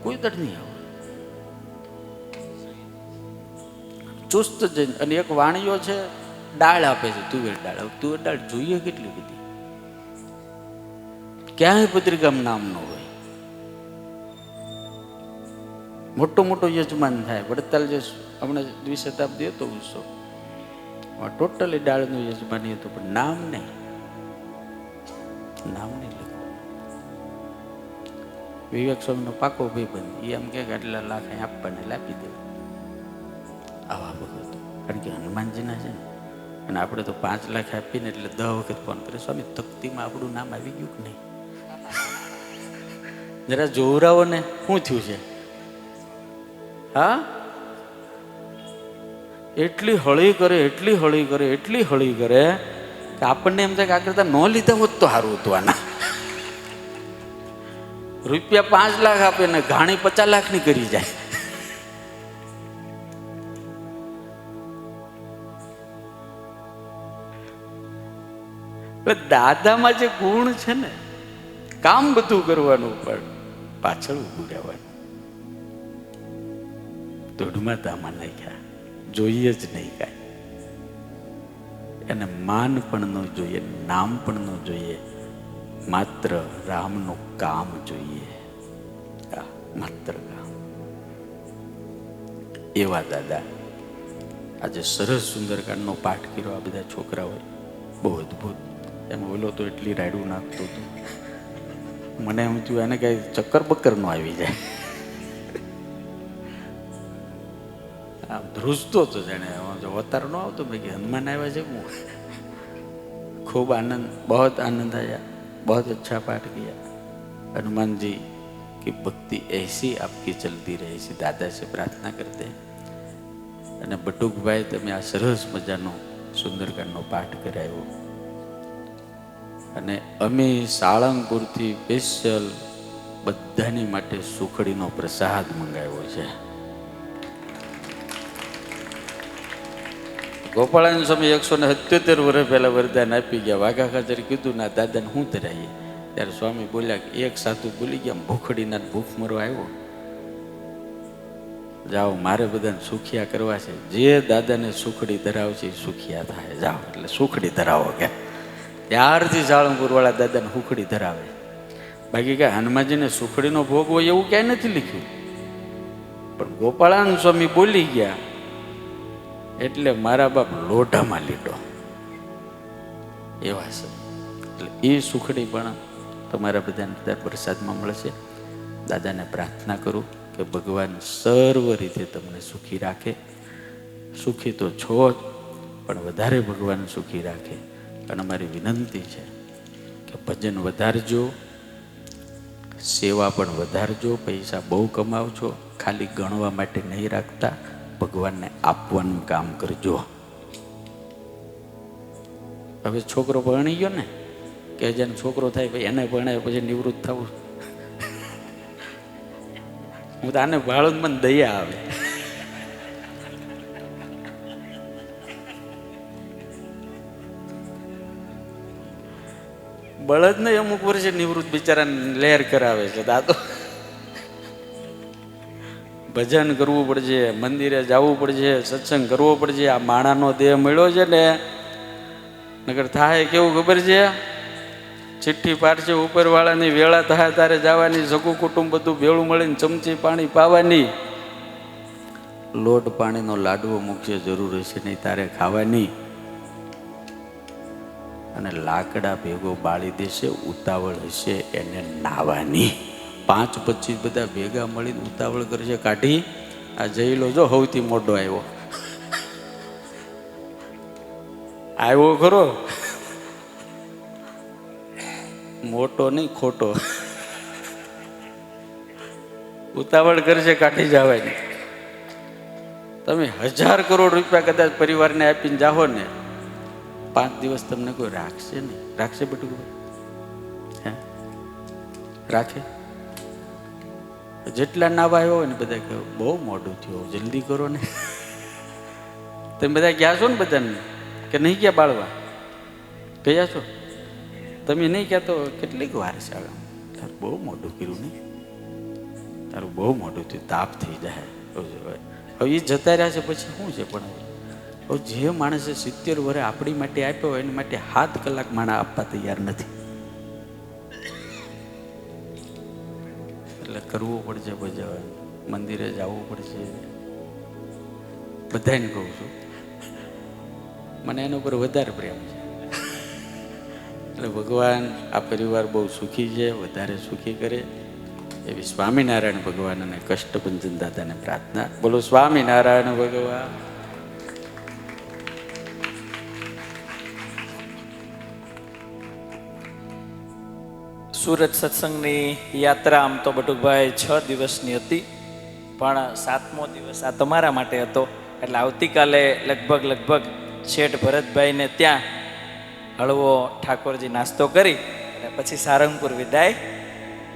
કોઈ દડ નહીં આવવાનું. ચુસ્ત જઈને. અને એક વાણીઓ છે, દાળ આપે છે, તુવેર દાળ. તુવેર દાળ જોઈએ કેટલી બધી, ક્યાંય પત્રિકામાં નામ ન હોય. મોટો મોટો યજમાન થાય. વડતાલ જે હમણાં દ્વિશતાબ્દી હતો ઉત્સવ, ટોટલી દાળનું યજમાની હતું, પણ નામ નહીં, નામ નહીં લખ્યું. વિવેક સ્વામીનો પાકો ભાઈબંધ, એ એમ કે આટલા લાખ અહીં આપવાને લાપી દે. આવા ભગવતો, કારણ કે હનુમાનજીના છે ને. અને આપણે તો 5 લાખ આપીને એટલે 10 વખત ફોન કરે, સ્વામી તકતીમાં આપણું નામ આવી ગયું કે નહીં? જરા જોવરાવો ને, શું થયું છે? હા, એટલી હળી કરે, એટલી હળી કરે, એટલી હળી કરે કે આપણને એમ થાય કે આ કરતા ન લીધા હોત તો સારું હતું. આના રૂપિયા 5 લાખ આપે ને ઘાણી 50 લાખની કરી જાય. દાદામાં જે ગુણ છે ને, કામ બધું કરવાનું પણ પાછળ ઉભું રહેવાનું. દોઢમાં તામાં નાખ્યા, જોઈએ જ નહીં કાંઈ. એને માન પણ ન જોઈએ, નામ પણ ન જોઈએ, માત્ર રામનું કામ જોઈએ. માત્ર કામ. એવા દાદા આજે સરસ સુંદરકાંડનો પાઠ કર્યો. આ બધા છોકરાઓએ બહુ અદભુત. એમાં ઓલો તો એટલી રાયડું નાખતો હતો, મને એમ થયું એને કઈ ચક્કર બક્કર નો આવી જાય. આમ ધ્રુજતો હતો જાણે અવતાર નો આવતો. મેં કે હનુમાન આવ્યા છે. હું ખૂબ આનંદ, બહુ આનંદ આયા, બહુ અચ્છા પાઠ किया. हनुमान जी की भक्ति ऐसी आपकी चलती रहे, ऐसी दादा से प्रार्थना करते हैं. અને બટુકભાઈ, તમે આ સરસ મજાનો સુંદરકાંડનો પાઠ કરાવ્યો. અને અમે સાળંગપુરથી સ્પેશિયલ બધાની માટે સુખડીનો પ્રસાદ મંગાવ્યો છે. ગોપાળાનંદ સ્વામી 177 વર્ષ પહેલા વરદાન આપી ગયા. વાઘા ખાચર કીધું ના દાદાને શું ધરાઈએ, ત્યારે સ્વામી બોલ્યા કે એક સાધુ બોલી ગયા, ભૂખડીના ભૂખ મરો આવ્યો, જાઓ મારે બધાને સુખિયા કરવા છે, જે દાદાને સુખડી ધરાવશે એ સુખિયા થાય, જાઓ. એટલે સુખડી ધરાવો કે ત્યારથી સાળંગપુર વાળા દાદાને સુખડી ધરાવે. બાકી કે હનુમાનજીને સુખડીનો ભોગ હોય એવું ક્યાંય નથી લખ્યું, પણ ગોપાળાનંદ સ્વામી બોલી ગયા એટલે મારા બાપ લોઢામાં લીધો એવા છે. એટલે એ સુખડી પણ તમારા બધાને પ્રસાદમાં મળશે. દાદાને પ્રાર્થના કરું કે ભગવાન સર્વ રીતે તમને સુખી રાખે. સુખી તો છો જ, પણ વધારે ભગવાન સુખી રાખે. અને અમારી વિનંતી છે કે ભજન વધારજો, સેવા પણ વધારજો. પૈસા બહુ કમાવજો, ખાલી ગણવા માટે નહીં રાખતા, ભગવાનને આપવાનું કામ કરજો. હવે છોકરો ભણી ગયો ને, કે જેને છોકરો થાય ભાઈ એને ભણાય પછી નિવૃત્ત થવું. હું તો આને ભાળું મને દયા આવે. બળદ ને અમુક વર્ષે નિવૃત્ત બિચારાને લહેર કરાવે છે. દાદો ભજન કરવું પડશે, મંદિરે જવું પડશે, સત્સંગ કરવો પડશે. આ માણાનો દેહ મળ્યો છે ને, નકર થાય કેવું ખબર છે? ચિઠ્ઠી પાડશે ઉપરવાળાની, વેળા થાય તારે જવાની, સગું કુટુંબ બધું ભેળું મળીને ચમચી પાણી પાવાની, લોટ પાણીનો લાડવો મૂકશે, જરૂર હશે નહીં તારે ખાવાની. અને લાકડા ભેગો બાળી દેશે, ઉતાવળ હશે એને નાવાની. 5-25 બધા ભેગા મળીને ઉતાવળ કરશે કાઢી. આ જઈ લો જો સૌથી મોટો આવ્યો, આવ્યો ખરો, મોટો નહીં ખોટો. ઉતાવળ કરશે કાઢી જવાની. તમે 1000 કરોડ રૂપિયા કદાચ પરિવારને આપીને જાઓ ને, 5 દિવસ તમને કોઈ રાખશે નહીં. રાખશે બટુકભાઈ? હે, રાખે? જેટલા નાવા આવ્યા હોય ને બધા કહે બહુ મોડું થયું, જલ્દી કરો ને. તમે બધા ગયા છો ને બધાને કે નહીં ગયા? બાળવા ગયા છો? તમે નહીં ગયા તો કેટલીક વાર છે? તારું બહુ મોડું કર્યું ને, તારું બહુ મોડું થયું, તાપ થઈ જાય. હવે એ જતા રહ્યા છે પછી શું છે? પણ હવે જે માણસે 70 વર્ષ આપણી માટે આપ્યો હોય એની માટે 7 કલાક માણસ આપવા તૈયાર નથી. એટલે કરવું પડશે, ભજવા મંદિરે જવું પડશે. બધાને કહું છું, મને એના ઉપર વધારે પ્રેમ છે. એટલે ભગવાન આ પરિવાર બહુ સુખી છે, વધારે સુખી કરે એવી સ્વામિનારાયણ ભગવાન અને કષ્ટભંજન દાદાને પ્રાર્થના. બોલો સ્વામિનારાયણ ભગવાન. સુરત સત્સંગની યાત્રા આમ તો બટુકભાઈ 6 દિવસની હતી, પણ 7મો દિવસ આ તમારા માટે હતો. એટલે આવતીકાલે લગભગ શેઠ ભરતભાઈને ત્યાં હળવો ઠાકોરજી નાસ્તો કરી અને પછી સારંગપુર વિદાય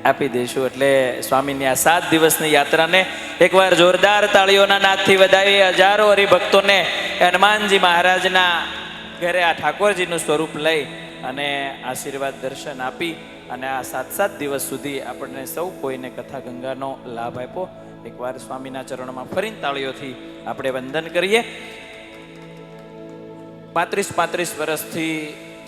આપી દઈશું. એટલે સ્વામીની આ 7 દિવસની યાત્રાને એકવાર જોરદાર તાળીઓના નાદથી વધાવી હજારો હરિભક્તોને હનુમાનજી મહારાજના ઘરે આ ઠાકોરજીનું સ્વરૂપ લઈ અને આશીર્વાદ દર્શન આપી અને આ 7 દિવસ સુધી આપણને સૌ કોઈને કથા ગંગાનો લાભ આપ્યો. એકવાર સ્વામીના ચરણોમાં ફરીને તાળીઓથી આપણે વંદન કરીએ. 35 વર્ષથી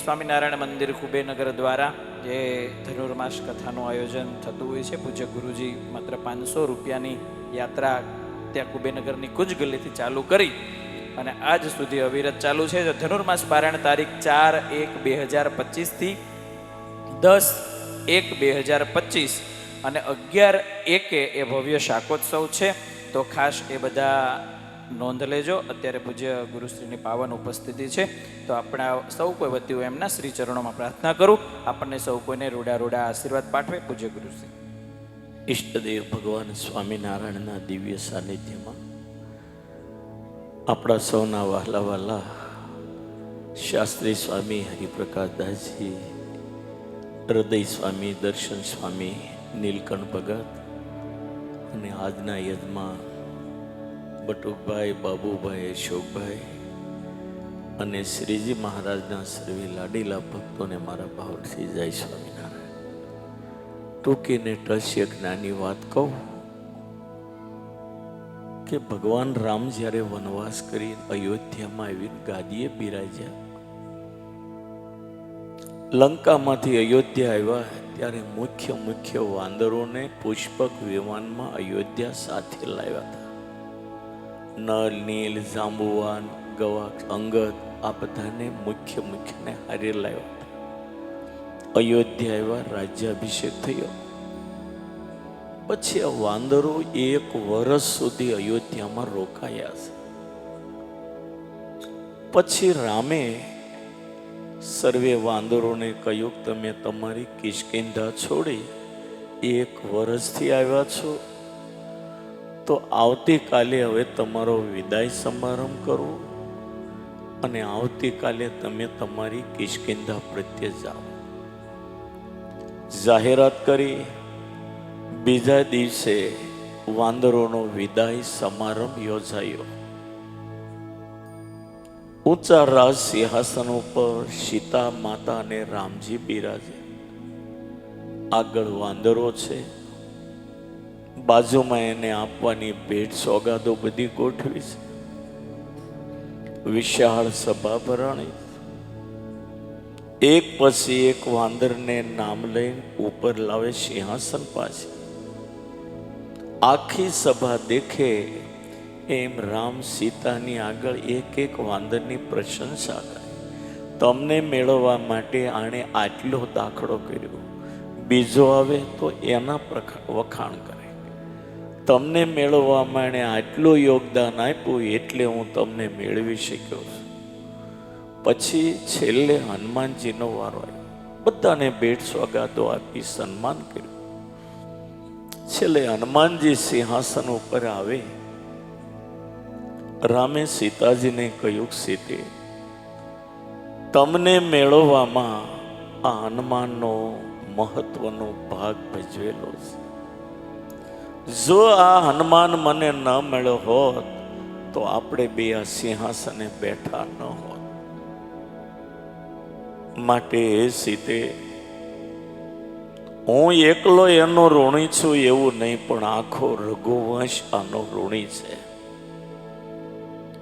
સ્વામિનારાયણ મંદિર કુબેરનગર દ્વારા જે ધનુર્માસ કથાનું આયોજન થતું હોય છે, પૂજ્ય ગુરુજી માત્ર 500 રૂપિયાની યાત્રા ત્યાં કુબેરનગરની કુંજ ગલીથી ચાલુ કરી અને આજ સુધી અવિરત ચાલુ છે. ધનુર્માસ પારાયણ તારીખ 4/1/2025 થી 10/1/2025 અને 11/1 એ ભવ્ય શાકોત્સવ છે. તો ખાસ એ બધા નોંધ લેજો. અત્યારે પૂજ્ય ગુરુશ્રીની પાવન ઉપસ્થિતિ છે, તો આપણા સૌ કોઈ વતીઓ એમના શ્રી ચરણોમાં પ્રાર્થના કરું, આપણને સૌ કોઈને રૂડા આશીર્વાદ પાઠવે પૂજ્ય ગુરુશ્રી. ઈષ્ટદેવ ભગવાન સ્વામિનારાયણના દિવ્ય સાનિધ્યમાં આપણા સૌના વહાલા વહાલા શાસ્ત્રી સ્વામી હરિપ્રકાશદાસજી, હૃદય સ્વામી, દર્શન સ્વામી, નીલકંઠ ભગત અને આજના યજમાન બટુકભાઈ, બાબુભાઈ, અશોકભાઈ અને શ્રીજી મહારાજના સર્વે લાડીલા ભક્તોને મારા ભાવથી જય સ્વામિનારાયણ. ટૂંકીને ટચ એક નાની વાત કહું કે ભગવાન રામ જ્યારે વનવાસ કરી અયોધ્યામાં આવીને ગાદીએ બિરાજ્યા, લંકામાંથી અયોધ્યા આવ્યા ત્યારે મુખ્ય વાંદરોને પુષ્પક વિમાનમાં અયોધ્યા સાથે લાવ્યા હતા. નળ, નીલ, જાંબુવાન, ગવાક્ષ, અંગદ આ બધાને મુખ્યને હારે લાવ્યા હતા. અયોધ્યા આવ્યા, રાજ્યાભિષેક થયો. પછી આ વાંદરો 1 વર્ષ સુધી અયોધ્યામાં રોકાયા છે. પછી રામે સર્વે વાંદરોને કહ્યું, તમે તમારી કિષ્કિંધા છોડી 1 વર્ષથી આવ્યા છો, તો આવતીકાલે હવે તમારો વિદાય સમારંભ કરો અને આવતીકાલે તમે તમારી કિષ્કિંધા પ્રત્યે જાઓ. જાહેરાત કરી. બીજા દિવસે વાંદરોનો વિદાય સમારંભ યોજાયો. ઊંચા રાજ સિંહાસન ઉપર સીતા માતા અને રામજી બિરાજે. આગળ વાંદરો છે, બાજુમાં એને આપવાની ભેટ સોગાદો બધી ગોઠવી છે. વિશાળ સભા ભરાણી. એક પછી એક વાંદરને નામ લઈને ઉપર લાવે સિંહાસન પાસે. આખી સભા દેખે એમ રામ સીતાની આગળ એક વાંદરની પ્રશંસા કરે. તમને મેળવવા માટે આણે આટલો દાખલો કર્યો, બીજો આવે તો એના વખાણ કરે. તમને મેળવવામાં એણે આટલું યોગદાન આપ્યું એટલે હું તમને મેળવી શક્યો છું. પછી છેલ્લે હનુમાનજીનો વારો આવ્યો. બધાને ભેટ સોગાદો આપી સન્માન કર્યું. છેલ્લે હનુમાનજી સિંહાસન ઉપર આવે. રામે સીતાજીને કહ્યું, સીતે, તમને મેળવવામાં આ હનુમાનનો મહત્વનો ભાગ ભજવેલો છે. જો આ હનુમાન મને ન મળ્યો હોત તો આપણે બે આ સિંહાસને બેઠા ન હોત. માટે એ સીતે, હું એકલો એનો ઋણી છું એવું નહીં, પણ આખો રઘુવંશ આનો ઋણી છે.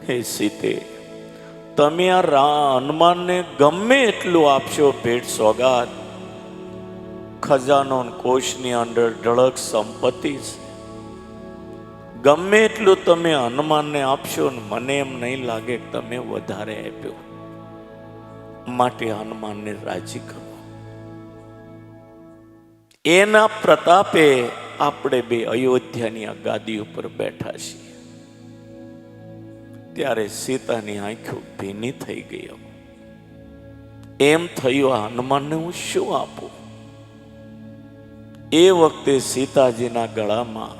હે સીતે, તમે આ હનુમાનને ગમે એટલું આપશો ભેટ સોગાદ, ખજાનો કોષની અંદર ઢળક સંપત્તિ છે, ગમે એટલું તમે હનુમાનને આપશો ને મને એમ નહીં લાગે કે તમે વધારે આપ્યો. માટે હનુમાનને રાજી કરો. એના પ્રતાપે આપણે બે અયોધ્યાની આ ગાદી ઉપર બેઠા છીએ. ત્યારે સીતાની આંખો ભીની થઈ ગઈ. એમ થયું, આ હનુમાનને હું શું આપું? એ વખતે સીતાજીના ગળામાં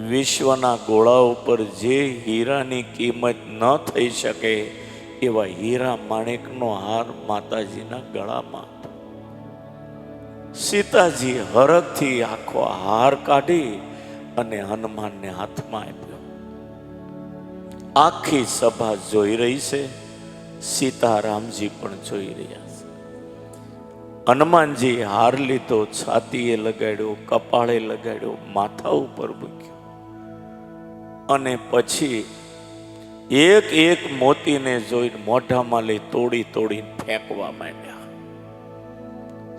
વિશ્વના ગોળા ઉપર જે હીરાની કિંમત ન થઈ શકે એવા હીરા માણેકનો હાર માતાજીના ગળામાં હતો. સીતાજી હરખથી આખો હાર કાઢી અને હનુમાનને હાથમાં આપ્યો. આખી સભા જોઈ રહી છે, સીતારામજી પણ જોઈ રહ્યા છે. હનુમાનજી હાર લીધો, છાતીએ લગાડ્યો, કપાળે લગાડ્યો, માથા ઉપર મૂક્યો અને પછી એક એક મોતીને જોઈને મોઢામાં લઈ તોડી તોડીને ફેંકવા માંડ્યા.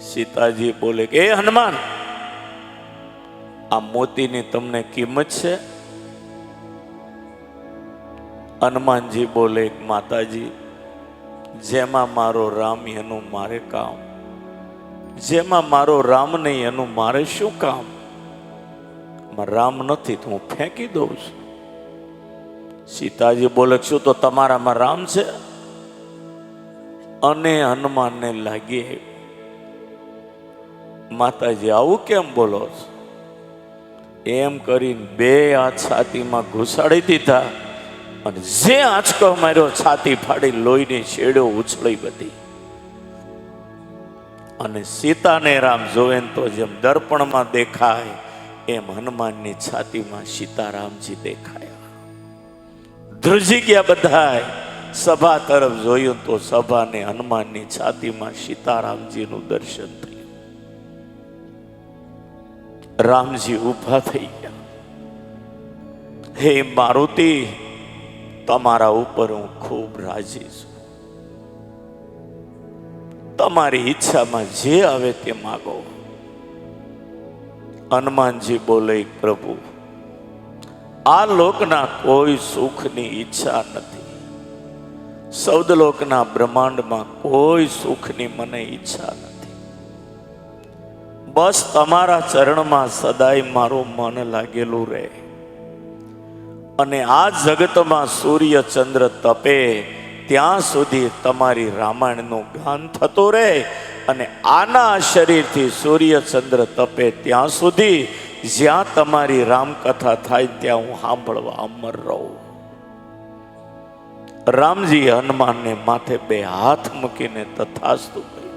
સીતાજી બોલે કે, એ હનુમાન, આ મોતીની તમને કિંમત છે? હનુમાનજી બોલે, માતાજી, જેમાં મારો રામ એનું મારે કામ, જેમાં મારો રામ નહીં એનું મારે શું કામ? રામ નથી તો હું ફેંકી દઉં છું. સીતાજી બોલે, શું તો તમારામાં રામ છે? અને હનુમાનને લાગી, માતાજી આવું કેમ બોલો છો? એમ કરીને બે હાથ છાતીમાં ઘુસાડી દીધા અને જે આંચકો માર્યો, છાતી ફાડી લોહીની શેડો ઉછળી બધી. અને સીતાને રામ જોવે તો જેમ દર્પણમાં દેખાય એમ હનુમાનની છાતીમાં સીતારામજી દેખાયા. ધ્રુજી ગયા બધાય. સભા તરફ જોયું તો સભાને હનુમાનની છાતીમાં સીતારામજીનું દર્શન થયું. રામજી ઊભા થઈ ગયા. હે મારુતિ, તમારા ઉપર હું ખૂબ રાજી છું. તમારી ઈચ્છામાં જે આવે તે માગો. હનુમાનજી બોલે, પ્રભુ, આ લોકના કોઈ સુખની ઈચ્છા નથી. સૌદલોકના બ્રહ્માંડમાં કોઈ સુખની મને ઈચ્છા નથી. બસ તમારા ચરણમાં સદાય મારું મન લાગેલું રહે. અને આ જગતમાં સૂર્ય ચંદ્ર તપે ત્યાં સુધી તમારી રામાયણનું ગાન થતું રહે. અને આના શરીરથી સૂર્ય ચંદ્ર તપે ત્યાં સુધી જ્યાં તમારી રામકથા થાય ત્યાં હું સાંભળવા અમર રહું. રામજી હનુમાનને માથે બે હાથ મૂકીને તથાસ્તુ કહ્યું.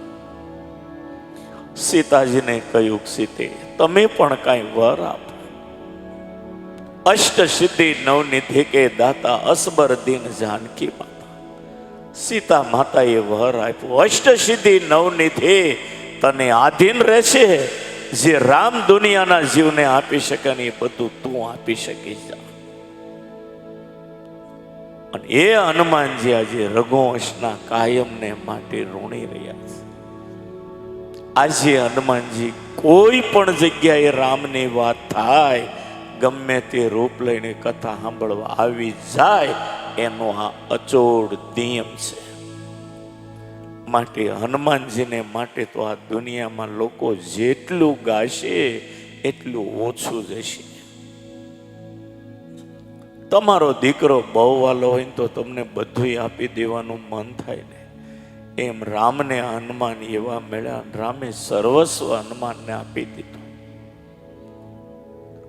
સીતાજીને કહ્યું, સીતે, તમે પણ કાંઈ વર આપો. અષ્ટ સિદ્ધિ નવનિધિ કે દાતા અસબર દીન જાનકી માતા. સીતા માતાએ વર આપ્યો. અષ્ટ સિદ્ધિ નવનિધિ તને આધીન રહેશે. જે રામ દુનિયાના જીવને આપી શકે ને એ બધું તું આપી શકીશ. અને એ હનુમાનજી આજે રઘુવંશના કાયમને માટે ઋણી રહ્યા છે. આજે હનુમાનજી કોઈ પણ જગ્યાએ રામની વાત થાય, ગમે તે રૂપ લઈને કથા સાંભળવા આવી જાય, એનો આ અચોડ નિયમ છે. માટે હનુમાનજીને માટે તો આ દુનિયામાં લોકો જેટલું ગાશે એટલું ઓછું જશે. તમારો દીકરો બહુ વાલો હોય તો તમને બધું આપી દેવાનું મન થાય ને, એમ રામને હનુમાન એવા મળ્યા. રામે સર્વસ્વ હનુમાનને આપી દીધું.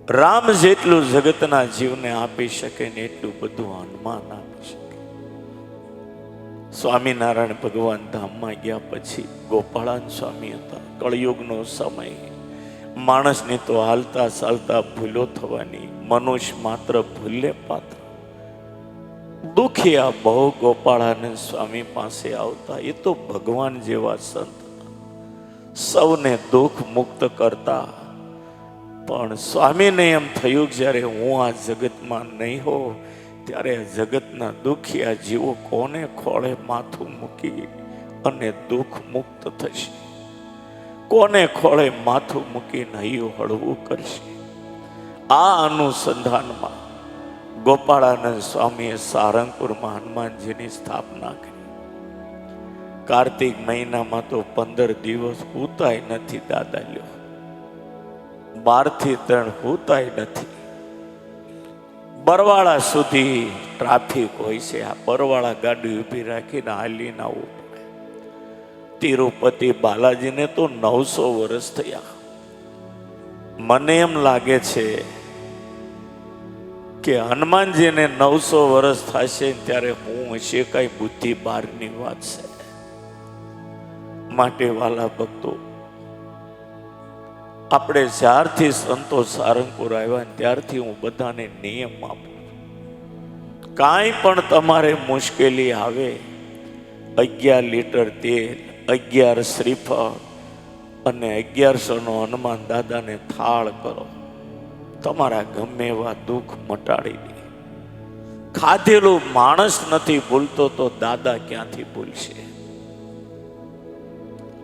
રામ જેટલું જગતના જીવને આપી શકે ને એટલું બધું હનુમાન આપી શકે. સ્વામિનારાયણ ભગવાન ધામમાં ગયા પછી ગોપાળાન સ્વામી હતા. કળયુગનો સમય, માણસની તો હાલતા ચાલતા ભૂલો થવાની, મનુષ્ય માત્ર ભૂલે પાત્ર. દુખિયા બહુ ગોપાળાનંદ સ્વામી પાસે આવતા. એ તો ભગવાન જેવા સંત, સૌને દુઃખ મુક્ત કરતા. પણ સ્વામીને એમ થયું કે જ્યારે હું આ જગતમાં નહીં હો ત્યારે જગતના દુખિયા જીવો કોને ખોળે માથું મૂકી અને દુઃખ મુક્ત થશે, કોને ખોળે માથું મૂકીને હૈયું હળવું કરશે. આ અનુસંધાનમાં ગોપાળાનંદ સ્વામીએ સારંગપુરમાં હનુમાનજીની સ્થાપના કરી. કાર્તિક મહિનામાં તો 15 દિવસ ઉતાય નથી દાદા લ્યો, 12 થી 3 ઉતાય નથી. બરવાળા સુધી ટ્રાફિક હોય છે. આ બરવાળા ગાડી ઊભી રાખીને હાલીને આવવું પડે. તિરુપતિ બાલાજીને તો 900 વર્ષ થયા. મને એમ લાગે છે કે હનુમાનજીને 900 વર્ષ થશે ત્યારે હું હશે કઈ બુદ્ધિ બહારની વાત છે. માટે વાલા ભક્તો, આપણે જ્યારથી સંતો સારંગપુર આવ્યા ત્યારથી હું બધાને નિયમ આપું, કાંઈ પણ તમારે મુશ્કેલી આવે, 11 લીટર તેલ, 11 શ્રીફળ અને 1100 નો હનુમાન દાદાને થાળ કરો. તમારા ગમે એવા દુઃખ મટાડી દે. ખાધેલું માણસ નથી ભૂલતો તો દાદા ક્યાંથી ભૂલશે?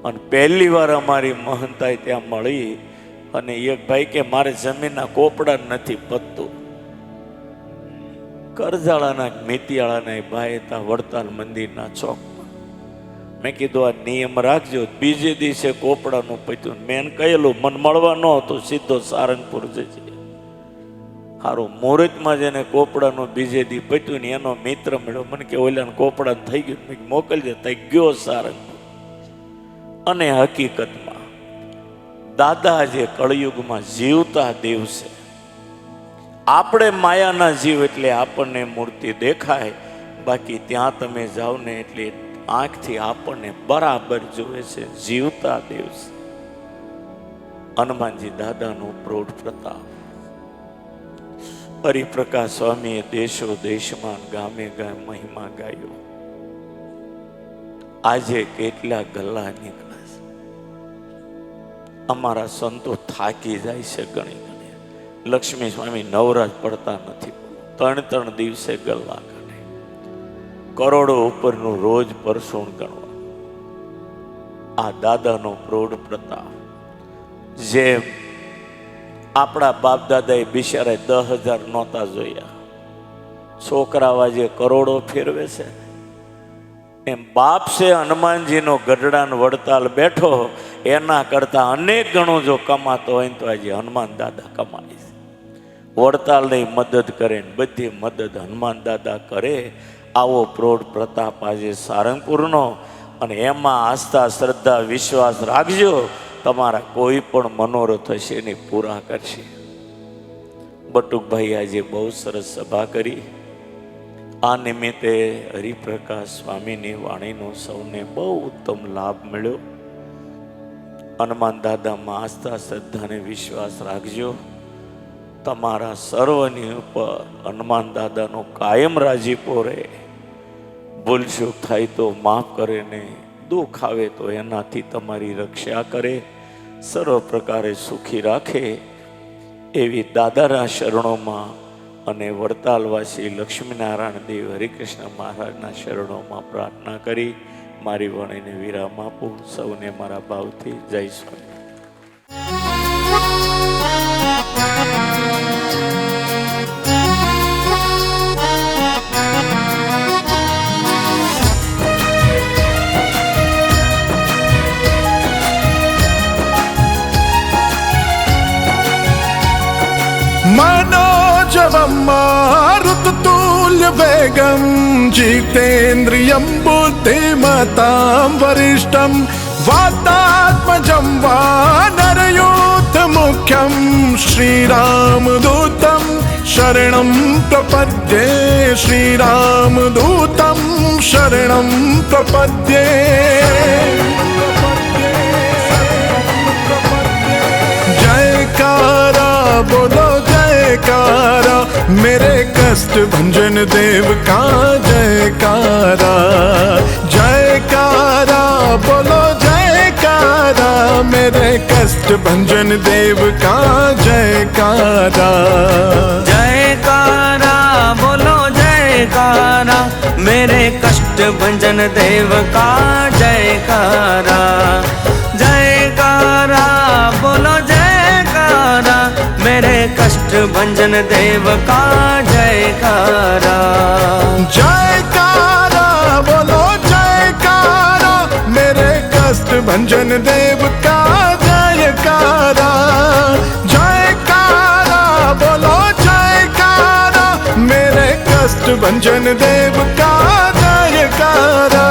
અને પહેલી વાર અમારી મહંતાઈ ત્યાં મળી અને એક ભાઈ કે મારે જમીનના કોપડા નથી પતતું. કરજાળાના મેતિયાળાના ભાઈ હતા વડતાલ મંદિરના ચોકમાં. મેં કીધું આ નિયમ રાખજો, બીજે દિવસે કોપડાનું પત્યું. મેં કહેલું મને મળવા ન હતું, સીધો સારંગપુર જજે. સારું મુહૂર્તમાં જેને કોપડાનું બીજે દી પત્યું ને એનો મિત્ર મળ્યો. મને કે ઓલાને કોપડાનું થઈ ગયું, મેં મોકલજે. થઈ ગયો સારંગપુર. અને હકીકતમાં દાદા જે કળયુગમાં જીવતા દેવ છે. આપણે માયાના જીવ એટલે આપણને મૂર્તિ દેખાય, બાકી ત્યાં તમે જાઓ ને એટલે આંખથી આપણને બરાબર જોવે છે. જીવતા દેવ છે. હનુમાનજી દાદાનો પ્રૌઢ પ્રતાપ. હરિપ્રકાશ સ્વામીએ દેશો દેશમાં ગામે ગામ મહિમા ગાયો. આજે કેટલા ગલ્લા નીકળે. અમારા સંતો થાકી જાય છે ઘણી ઘણી. લક્ષ્મી સ્વામી નવરાજ પડતા નથી, 3 દિવસે ગલ્લા કાઢે. કરોડો ઉપરનું રોજ પરસુણ ગણવા. આ દાદાનો પ્રૌઢ પ્રતાપ. જેમ આપણા બાપ દાદાએ બિચારા 10,000 નહોતા જોયા, છોકરાવા જે કરોડો ફેરવે છે, એમ બાપ છે હનુમાનજીનો ગઢડાનો વડતાલ બેઠો એના કરતા અનેક ગણો જો કમાતો હોય તો આજે હનુમાન દાદા કમાય છે. વડતાલની મદદ કરે ને બધી મદદ હનુમાન દાદા કરે. આવો પ્રૌઢ પ્રતાપ આજે સારંગપુરનો. અને એમાં આસ્થા શ્રદ્ધા વિશ્વાસ રાખજો, તમારા કોઈ પણ મનોરથ હશે ને પૂરા કરશે. બટુકભાઈ આજે બહુ સરસ સભા કરી. આ નિમિત્તે હરિપ્રકાશ સ્વામીની વાણીનો સૌને બહુ ઉત્તમ લાભ મળ્યો. હનુમાન દાદામાં આસ્થા શ્રદ્ધા અને વિશ્વાસ રાખજો. તમારા સર્વની ઉપર હનુમાન દાદાનો કાયમ રાજીપો રહે. ભૂલચૂક થાય તો માફ કરે ને દુઃખ આવે તો એનાથી તમારી રક્ષા કરે. સર્વ પ્રકારે સુખી રાખે એવી દાદાના શરણોમાં અને વડતાલવાસી લક્ષ્મીનારાયણ દેવ હરિકૃષ્ણ મહારાજના શરણોમાં પ્રાર્થના કરી મારી વાણીને વિરામ આપું. સૌને મારા ભાવથી જય સ્વામી. मनोजवं मारुततुल्यवेगं जितेन्द्रियं बुद्धिमतां वरिष्ठं वातात्मजं वानरयूथमुख्यं सौख्यं श्रीरामदूतं शरणं प्रपद्ये श्रीरामदूतं शरणं प्रपद्ये जयकारा बोलो जयकारा मेरे कष्ट भंजन देव का जयकारा जयकारा बोलो जयकारा मेरे कष्ट भंजन देव का जयकारा जयकारा बोलो जयकारा मेरे कष्ट भंजन देव का जयकारा जयकारा बोलो जयकारा मेरे कष्ट भंजन देव का जयकारा जयकारा बोलो जयकारा मेरे कष्ट भंजन देव का जयकारा जयकारा बोलो जयकारा मेरे कष्ट भंजन देव का जयकारा